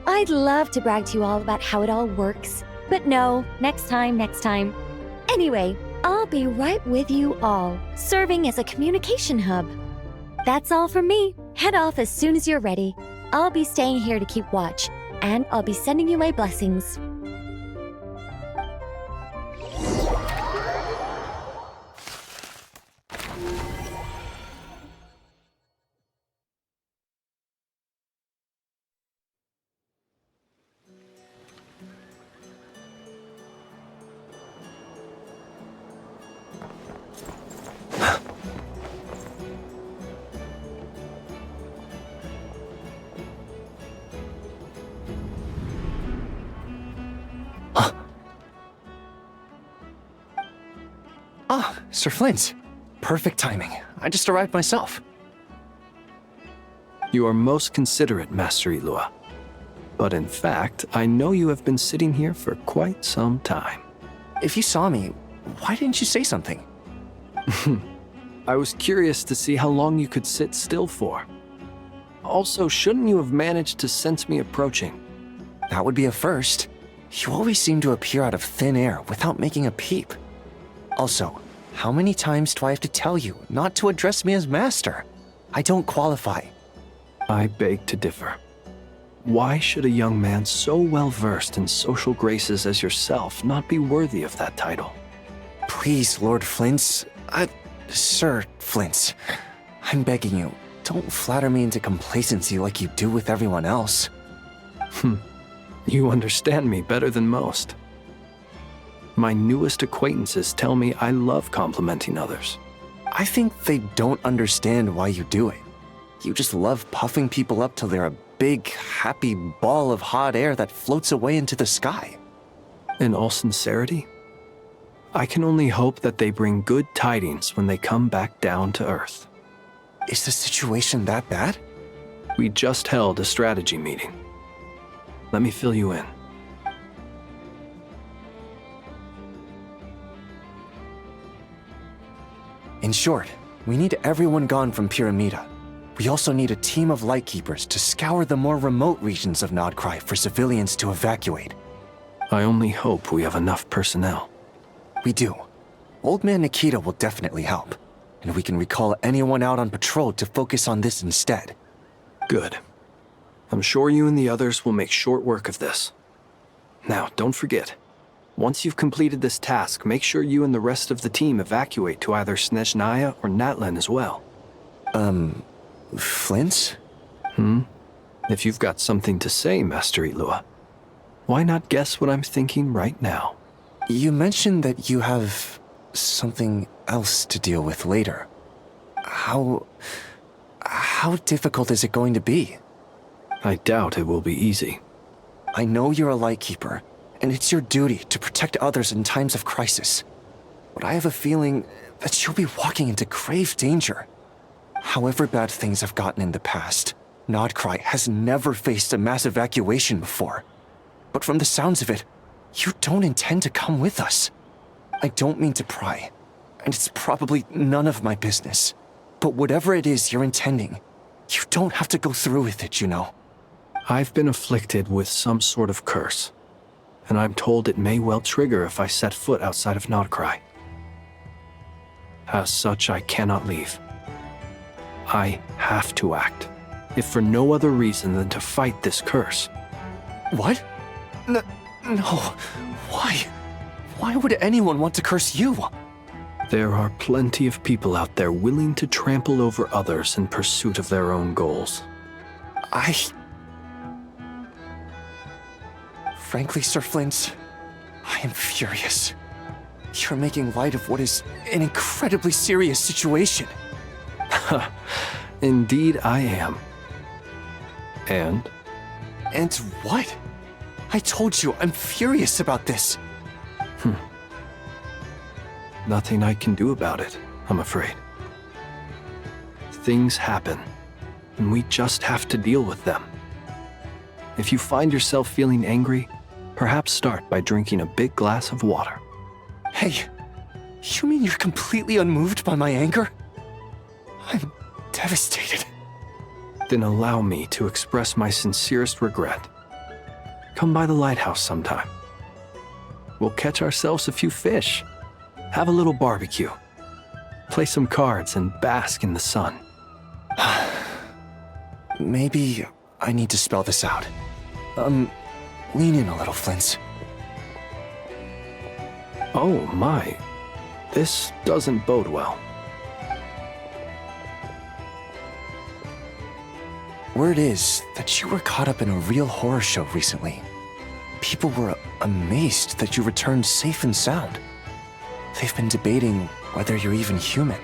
I'd love to brag to you all about how it all works. But no, next time. Anyway, I'll be right with you all, serving as a communication hub. That's all from me. Head off as soon as you're ready. I'll be staying here to keep watch, and I'll be sending you my blessings. Sir Flint. Perfect timing. I just arrived myself. You are most considerate, Master Ilua. But in fact, I know you have been sitting here for quite some time. If you saw me, why didn't you say something? I was curious to see how long you could sit still for. Also, shouldn't you have managed to sense me approaching? That would be a first. You always seem to appear out of thin air without making a peep. Also, how many times do I have to tell you not to address me as master? I don't qualify. I beg to differ. Why should a young man so well versed in social graces as yourself not be worthy of that title? Please, Lord Flint's... Sir Flint's. I'm begging you, don't flatter me into complacency like you do with everyone else. You understand me better than most. My newest acquaintances tell me I love complimenting others. I think they don't understand why you do it. You just love puffing people up till they're a big, happy ball of hot air that floats away into the sky. In all sincerity, I can only hope that they bring good tidings when they come back down to Earth. Is the situation that bad? We just held a strategy meeting. Let me fill you in. In short, we need everyone gone from Pyramida. We also need a team of Lightkeepers to scour the more remote regions of Nodcry for civilians to evacuate. I only hope we have enough personnel. We do. Old Man Nikita will definitely help, and we can recall anyone out on patrol to focus on this instead. Good. I'm sure you and the others will make short work of this. Now, don't forget, once you've completed this task, make sure you and the rest of the team evacuate to either Snezhnaya or Natlan as well. Flint? If you've got something to say, Master Ilua, why not guess what I'm thinking right now? You mentioned that you have something else to deal with later. How difficult is it going to be? I doubt it will be easy. I know you're a Lightkeeper, and it's your duty to protect others in times of crisis. But I have a feeling that you'll be walking into grave danger. However bad things have gotten in the past, Nodcry has never faced a mass evacuation before. But from the sounds of it, you don't intend to come with us. I don't mean to pry, and it's probably none of my business. But whatever it is you're intending, you don't have to go through with it, you know. I've been afflicted with some sort of curse, and I'm told it may well trigger if I set foot outside of Nodcry. As such, I cannot leave. I have to act, if for no other reason than to fight this curse. What? No. Why? Why would anyone want to curse you? There are plenty of people out there willing to trample over others in pursuit of their own goals. Frankly, Sir Flint, I am furious. You're making light of what is an incredibly serious situation. Indeed I am. And? And what? I told you, I'm furious about this. Nothing I can do about it, I'm afraid. Things happen, and we just have to deal with them. If you find yourself feeling angry, perhaps start by drinking a big glass of water. Hey, you mean you're completely unmoved by my anger? I'm devastated. Then allow me to express my sincerest regret. Come by the lighthouse sometime. We'll catch ourselves a few fish, have a little barbecue, play some cards, and bask in the sun. Maybe I need to spell this out. Lean in a little, Flint. Oh my, this doesn't bode well. Word is that you were caught up in a real horror show recently. People were amazed that you returned safe and sound. They've been debating whether you're even human.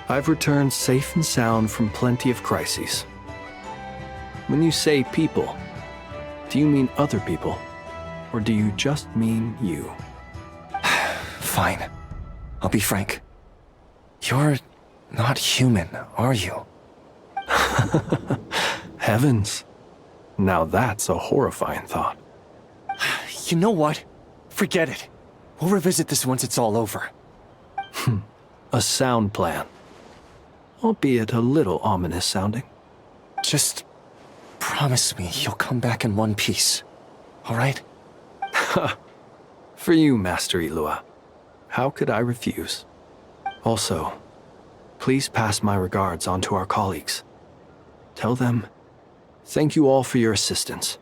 I've returned safe and sound from plenty of crises. When you say people, do you mean other people? Or do you just mean you? Fine. I'll be frank. You're not human, are you? Heavens. Now that's a horrifying thought. You know what? Forget it. We'll revisit this once it's all over. A sound plan. Albeit a little ominous sounding. Just promise me you'll come back in one piece, all right? For you, Master Ilua. How could I refuse? Also, please pass my regards on to our colleagues. Tell them, thank you all for your assistance.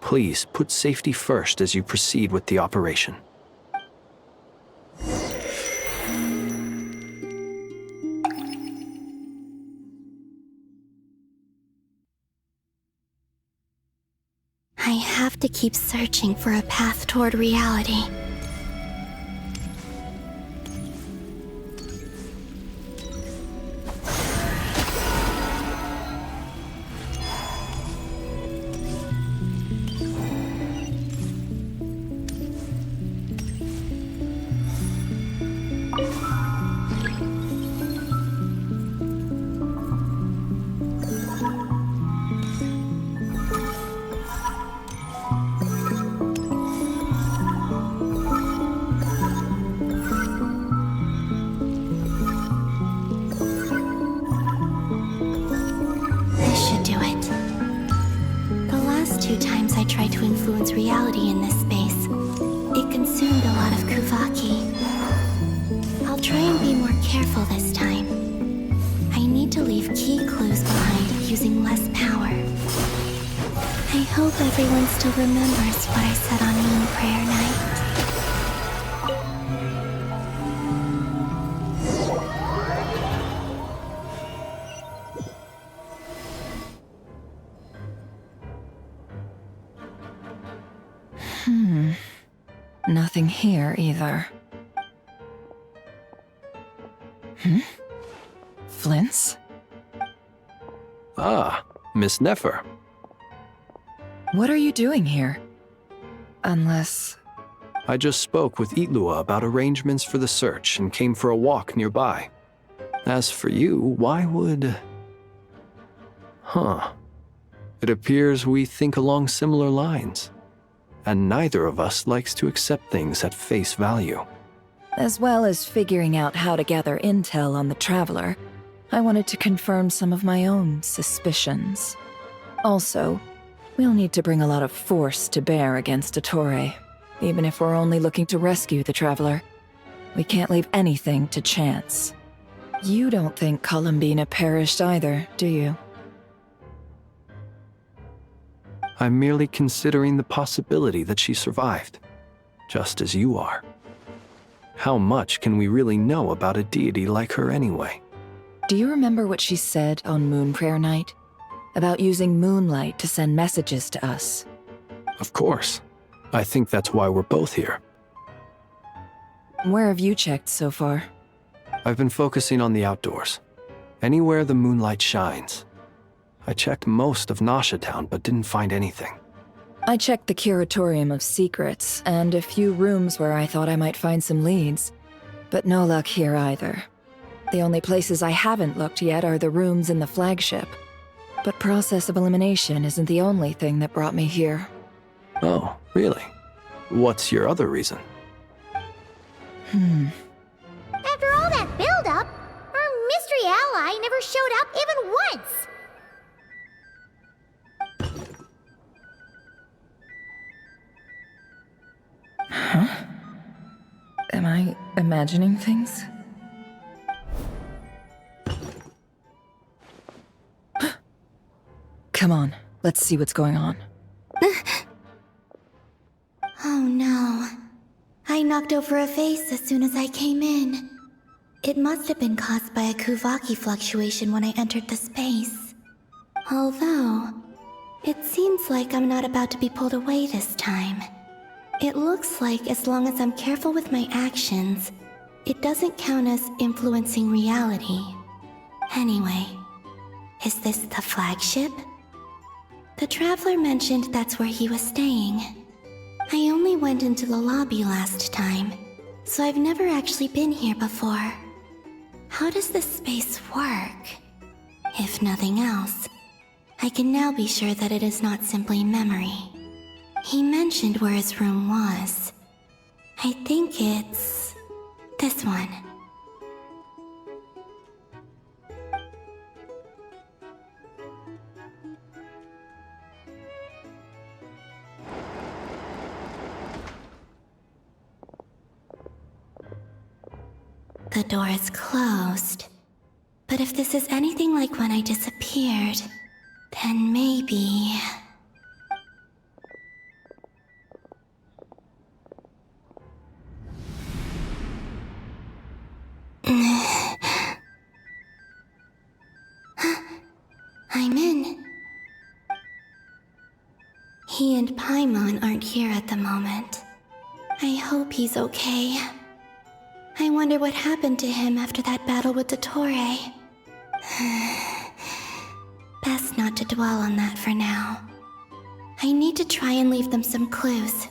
Please put safety first as you proceed with the operation. I have to keep searching for a path toward reality. tried to influence reality in this space. It consumed a lot of Kuvaki. I'll try and be more careful this time. I need to leave key clues behind using less power. I hope everyone still remembers what I said on Moon Prayer Night. Nothing here either. Flints? Ah, Miss Nefer. What are you doing here? Unless... I just spoke with Itlua about arrangements for the search and came for a walk nearby. As for you, why would... It appears we think along similar lines. And neither of us likes to accept things at face value. As well as figuring out how to gather intel on the Traveler, I wanted to confirm some of my own suspicions. Also, we'll need to bring a lot of force to bear against Dottore, even if we're only looking to rescue the Traveler. We can't leave anything to chance. You don't think Columbina perished either, do you? I'm merely considering the possibility that she survived, just as you are. How much can we really know about a deity like her anyway? Do you remember what she said on Moon Prayer Night? About using moonlight to send messages to us? Of course. I think that's why we're both here. Where have you checked so far? I've been focusing on the outdoors. Anywhere the moonlight shines. I checked most of Nasha Town, but didn't find anything. I checked the Curatorium of Secrets, and a few rooms where I thought I might find some leads. But no luck here either. The only places I haven't looked yet are the rooms in the flagship. But process of elimination isn't the only thing that brought me here. Oh, really? What's your other reason? After all that build-up, our mystery ally never showed up even once! Huh? Am I imagining things? Come on, let's see what's going on. Oh no. I knocked over a vase as soon as I came in. It must have been caused by a Kuvaki fluctuation when I entered the space. Although, it seems like I'm not about to be pulled away this time. It looks like as long as I'm careful with my actions, it doesn't count as influencing reality. Anyway, is this the flagship? The Traveler mentioned that's where he was staying. I only went into the lobby last time, so I've never actually been here before. How does this space work? If nothing else, I can now be sure that it is not simply memory. He mentioned where his room was. I think it's... this one. The door is closed. But if this is anything like when I disappeared, then maybe... I'm in. He and Paimon aren't here at the moment. I hope he's okay. I wonder what happened to him after that battle with Dottore. Best not to dwell on that for now. I need to try and leave them some clues.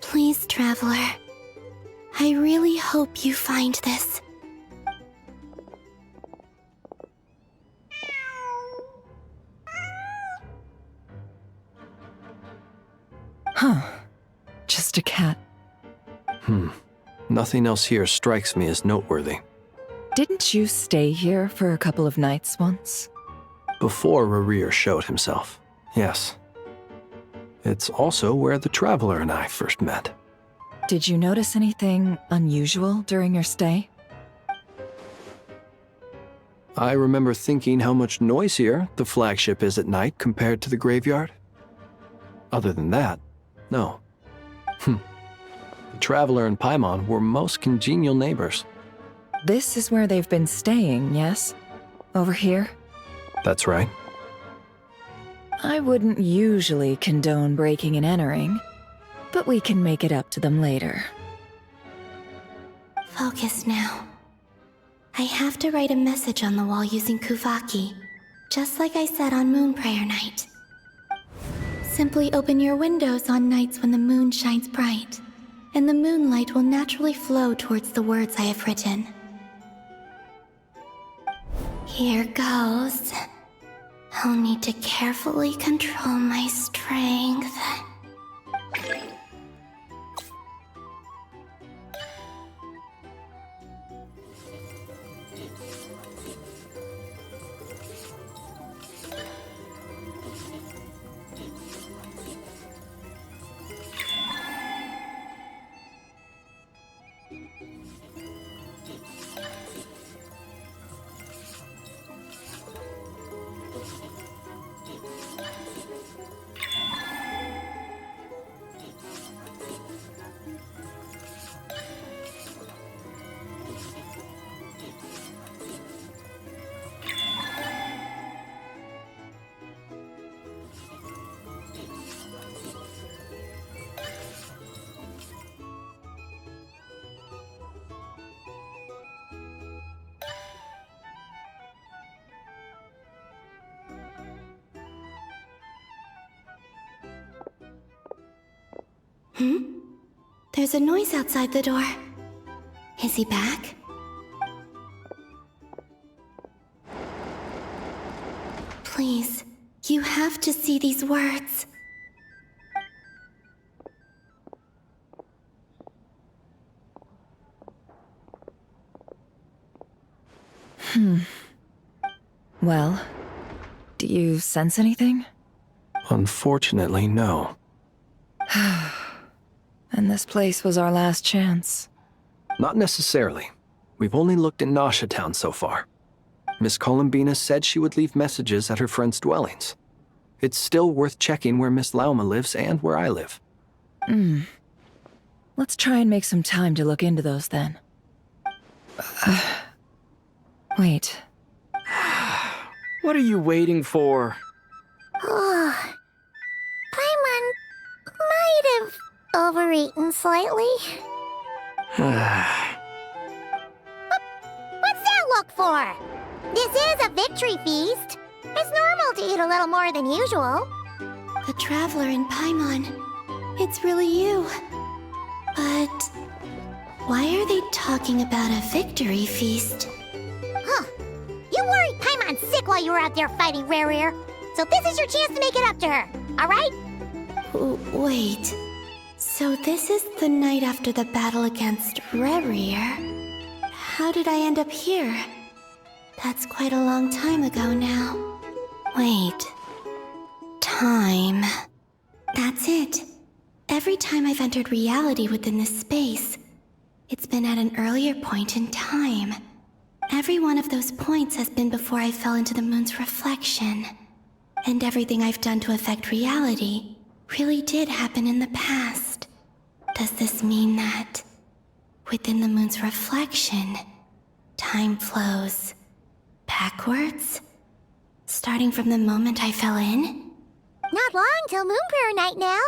Please, Traveler. I really hope you find this. Huh. Just a cat. Nothing else here strikes me as noteworthy. Didn't you stay here for a couple of nights once? Before Rerir showed himself, yes. It's also where the Traveler and I first met. Did you notice anything unusual during your stay? I remember thinking how much noisier the flagship is at night compared to the graveyard. Other than that, no. The Traveler and Paimon were most congenial neighbors. This is where they've been staying, yes? Over here? That's right. I wouldn't usually condone breaking and entering, but we can make it up to them later. Focus now. I have to write a message on the wall using Kuvaki, just like I said on Moon Prayer Night. Simply open your windows on nights when the moon shines bright, and the moonlight will naturally flow towards the words I have written. Here goes. I'll need to carefully control my strength. There's a noise outside the door. Is he back? Please, you have to see these words. Well, do you sense anything? Unfortunately, no. And this place was our last chance. Not necessarily. We've only looked in Nasha Town so far. Miss Columbina said she would leave messages at her friends' dwellings. It's still worth checking where Miss Lauma lives and where I live. Let's try and make some time to look into those then. Wait. What are you waiting for? Oh, Paimon might have overeaten slightly. What's that look for? This is a victory feast. It's normal to eat a little more than usual. The Traveler and Paimon. It's really you. But why are they talking about a victory feast? Huh. You worried Paimon sick while you were out there fighting Rerir. So this is your chance to make it up to her, alright? Wait. So this is the night after the battle against Rerir. How did I end up here? That's quite a long time ago now. Wait. Time. That's it. Every time I've entered reality within this space, it's been at an earlier point in time. Every one of those points has been before I fell into the moon's reflection. And everything I've done to affect reality really did happen in the past. Does this mean that, within the moon's reflection, time flows backwards? Starting from the moment I fell in? Not long till Moon Prayer Night now.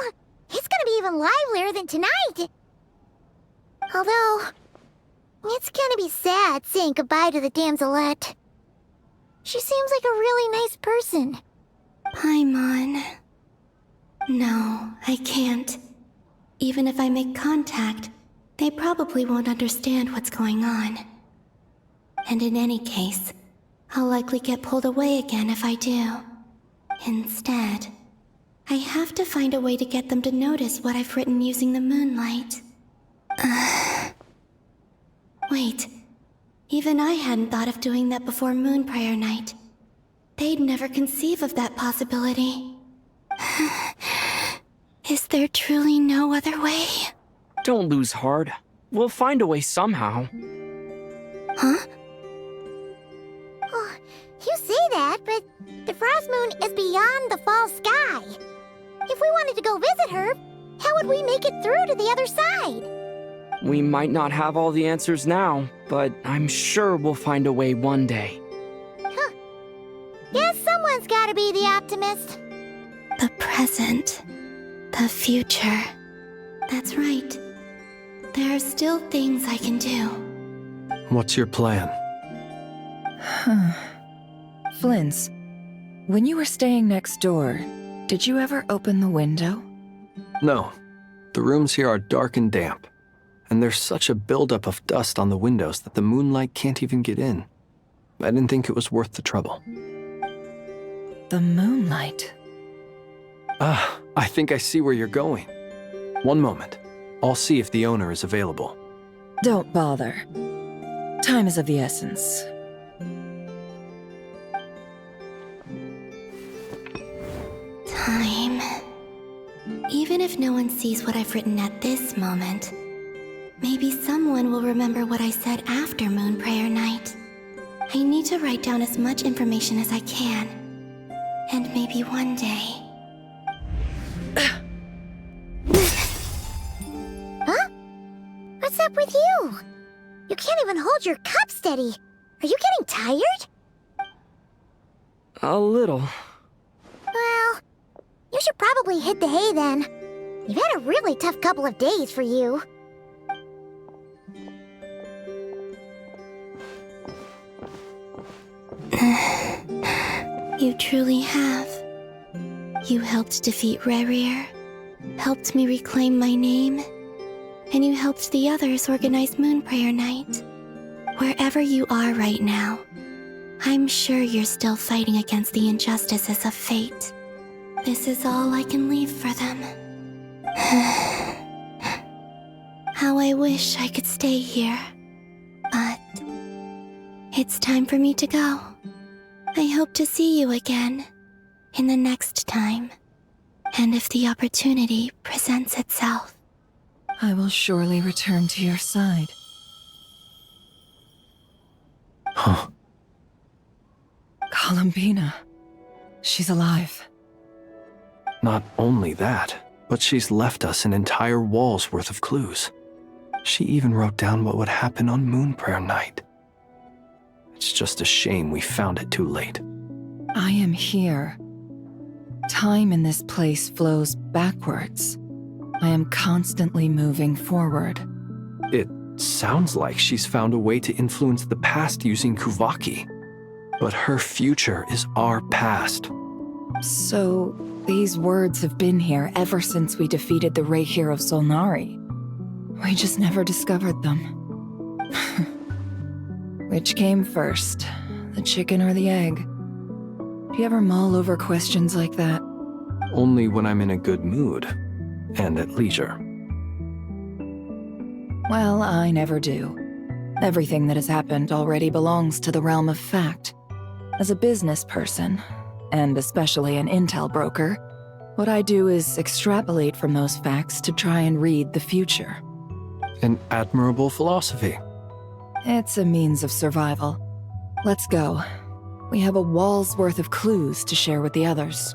It's gonna be even livelier than tonight. Although, it's gonna be sad saying goodbye to the damselette. She seems like a really nice person. Paimon. No, I can't. Even if I make contact, they probably won't understand what's going on. And in any case, I'll likely get pulled away again if I do. Instead, I have to find a way to get them to notice what I've written using the moonlight. Wait, even I hadn't thought of doing that before Moon Prayer Night. they'd never conceive of that possibility. Is there truly no other way? Don't lose heart. We'll find a way somehow. Huh? Oh, you say that, but the frost moon is beyond the fall sky. If we wanted to go visit her, how would we make it through to the other side? We might not have all the answers now, but I'm sure we'll find a way one day. Huh. Guess someone's gotta be the optimist. The present. The future. That's right. There are still things I can do. What's your plan? Flint's, when you were staying next door, did you ever open the window? No. The rooms here are dark and damp, and there's such a buildup of dust on the windows that the moonlight can't even get in. I didn't think it was worth the trouble. The moonlight? Ah, I think I see where you're going. One moment. I'll see if the owner is available. Don't bother. Time is of the essence. Time. Even if no one sees what I've written at this moment, maybe someone will remember what I said after Moon Prayer Night. I need to write down as much information as I can. And maybe one day... Huh? What's up with you? You can't even hold your cup steady. Are you getting tired? A little. Well, you should probably hit the hay then. You've had a really tough couple of days for you. You truly have. You helped defeat Rerir, helped me reclaim my name, and you helped the others organize Moon Prayer Night. Wherever you are right now, I'm sure you're still fighting against the injustices of fate. This is all I can leave for them. How I wish I could stay here. But it's time for me to go. I hope to see you again in the next time, and if the opportunity presents itself. I will surely return to your side. Huh. Columbina. She's alive. Not only that, but she's left us an entire wall's worth of clues. She even wrote down what would happen on Moon Prayer Night. It's just a shame we found it too late. I am here. Time in this place flows backwards. I am constantly moving forward. It sounds like she's found a way to influence the past using Kuvaki. But her future is our past. So, these words have been here ever since we defeated the Reihir of Solnari. We just never discovered them. Which came first, the chicken or the egg? Do you ever mull over questions like that? Only when I'm in a good mood, and at leisure. Well, I never do. Everything that has happened already belongs to the realm of fact. As a business person, and especially an intel broker, what I do is extrapolate from those facts to try and read the future. An admirable philosophy. It's a means of survival. Let's go. We have a wall's worth of clues to share with the others.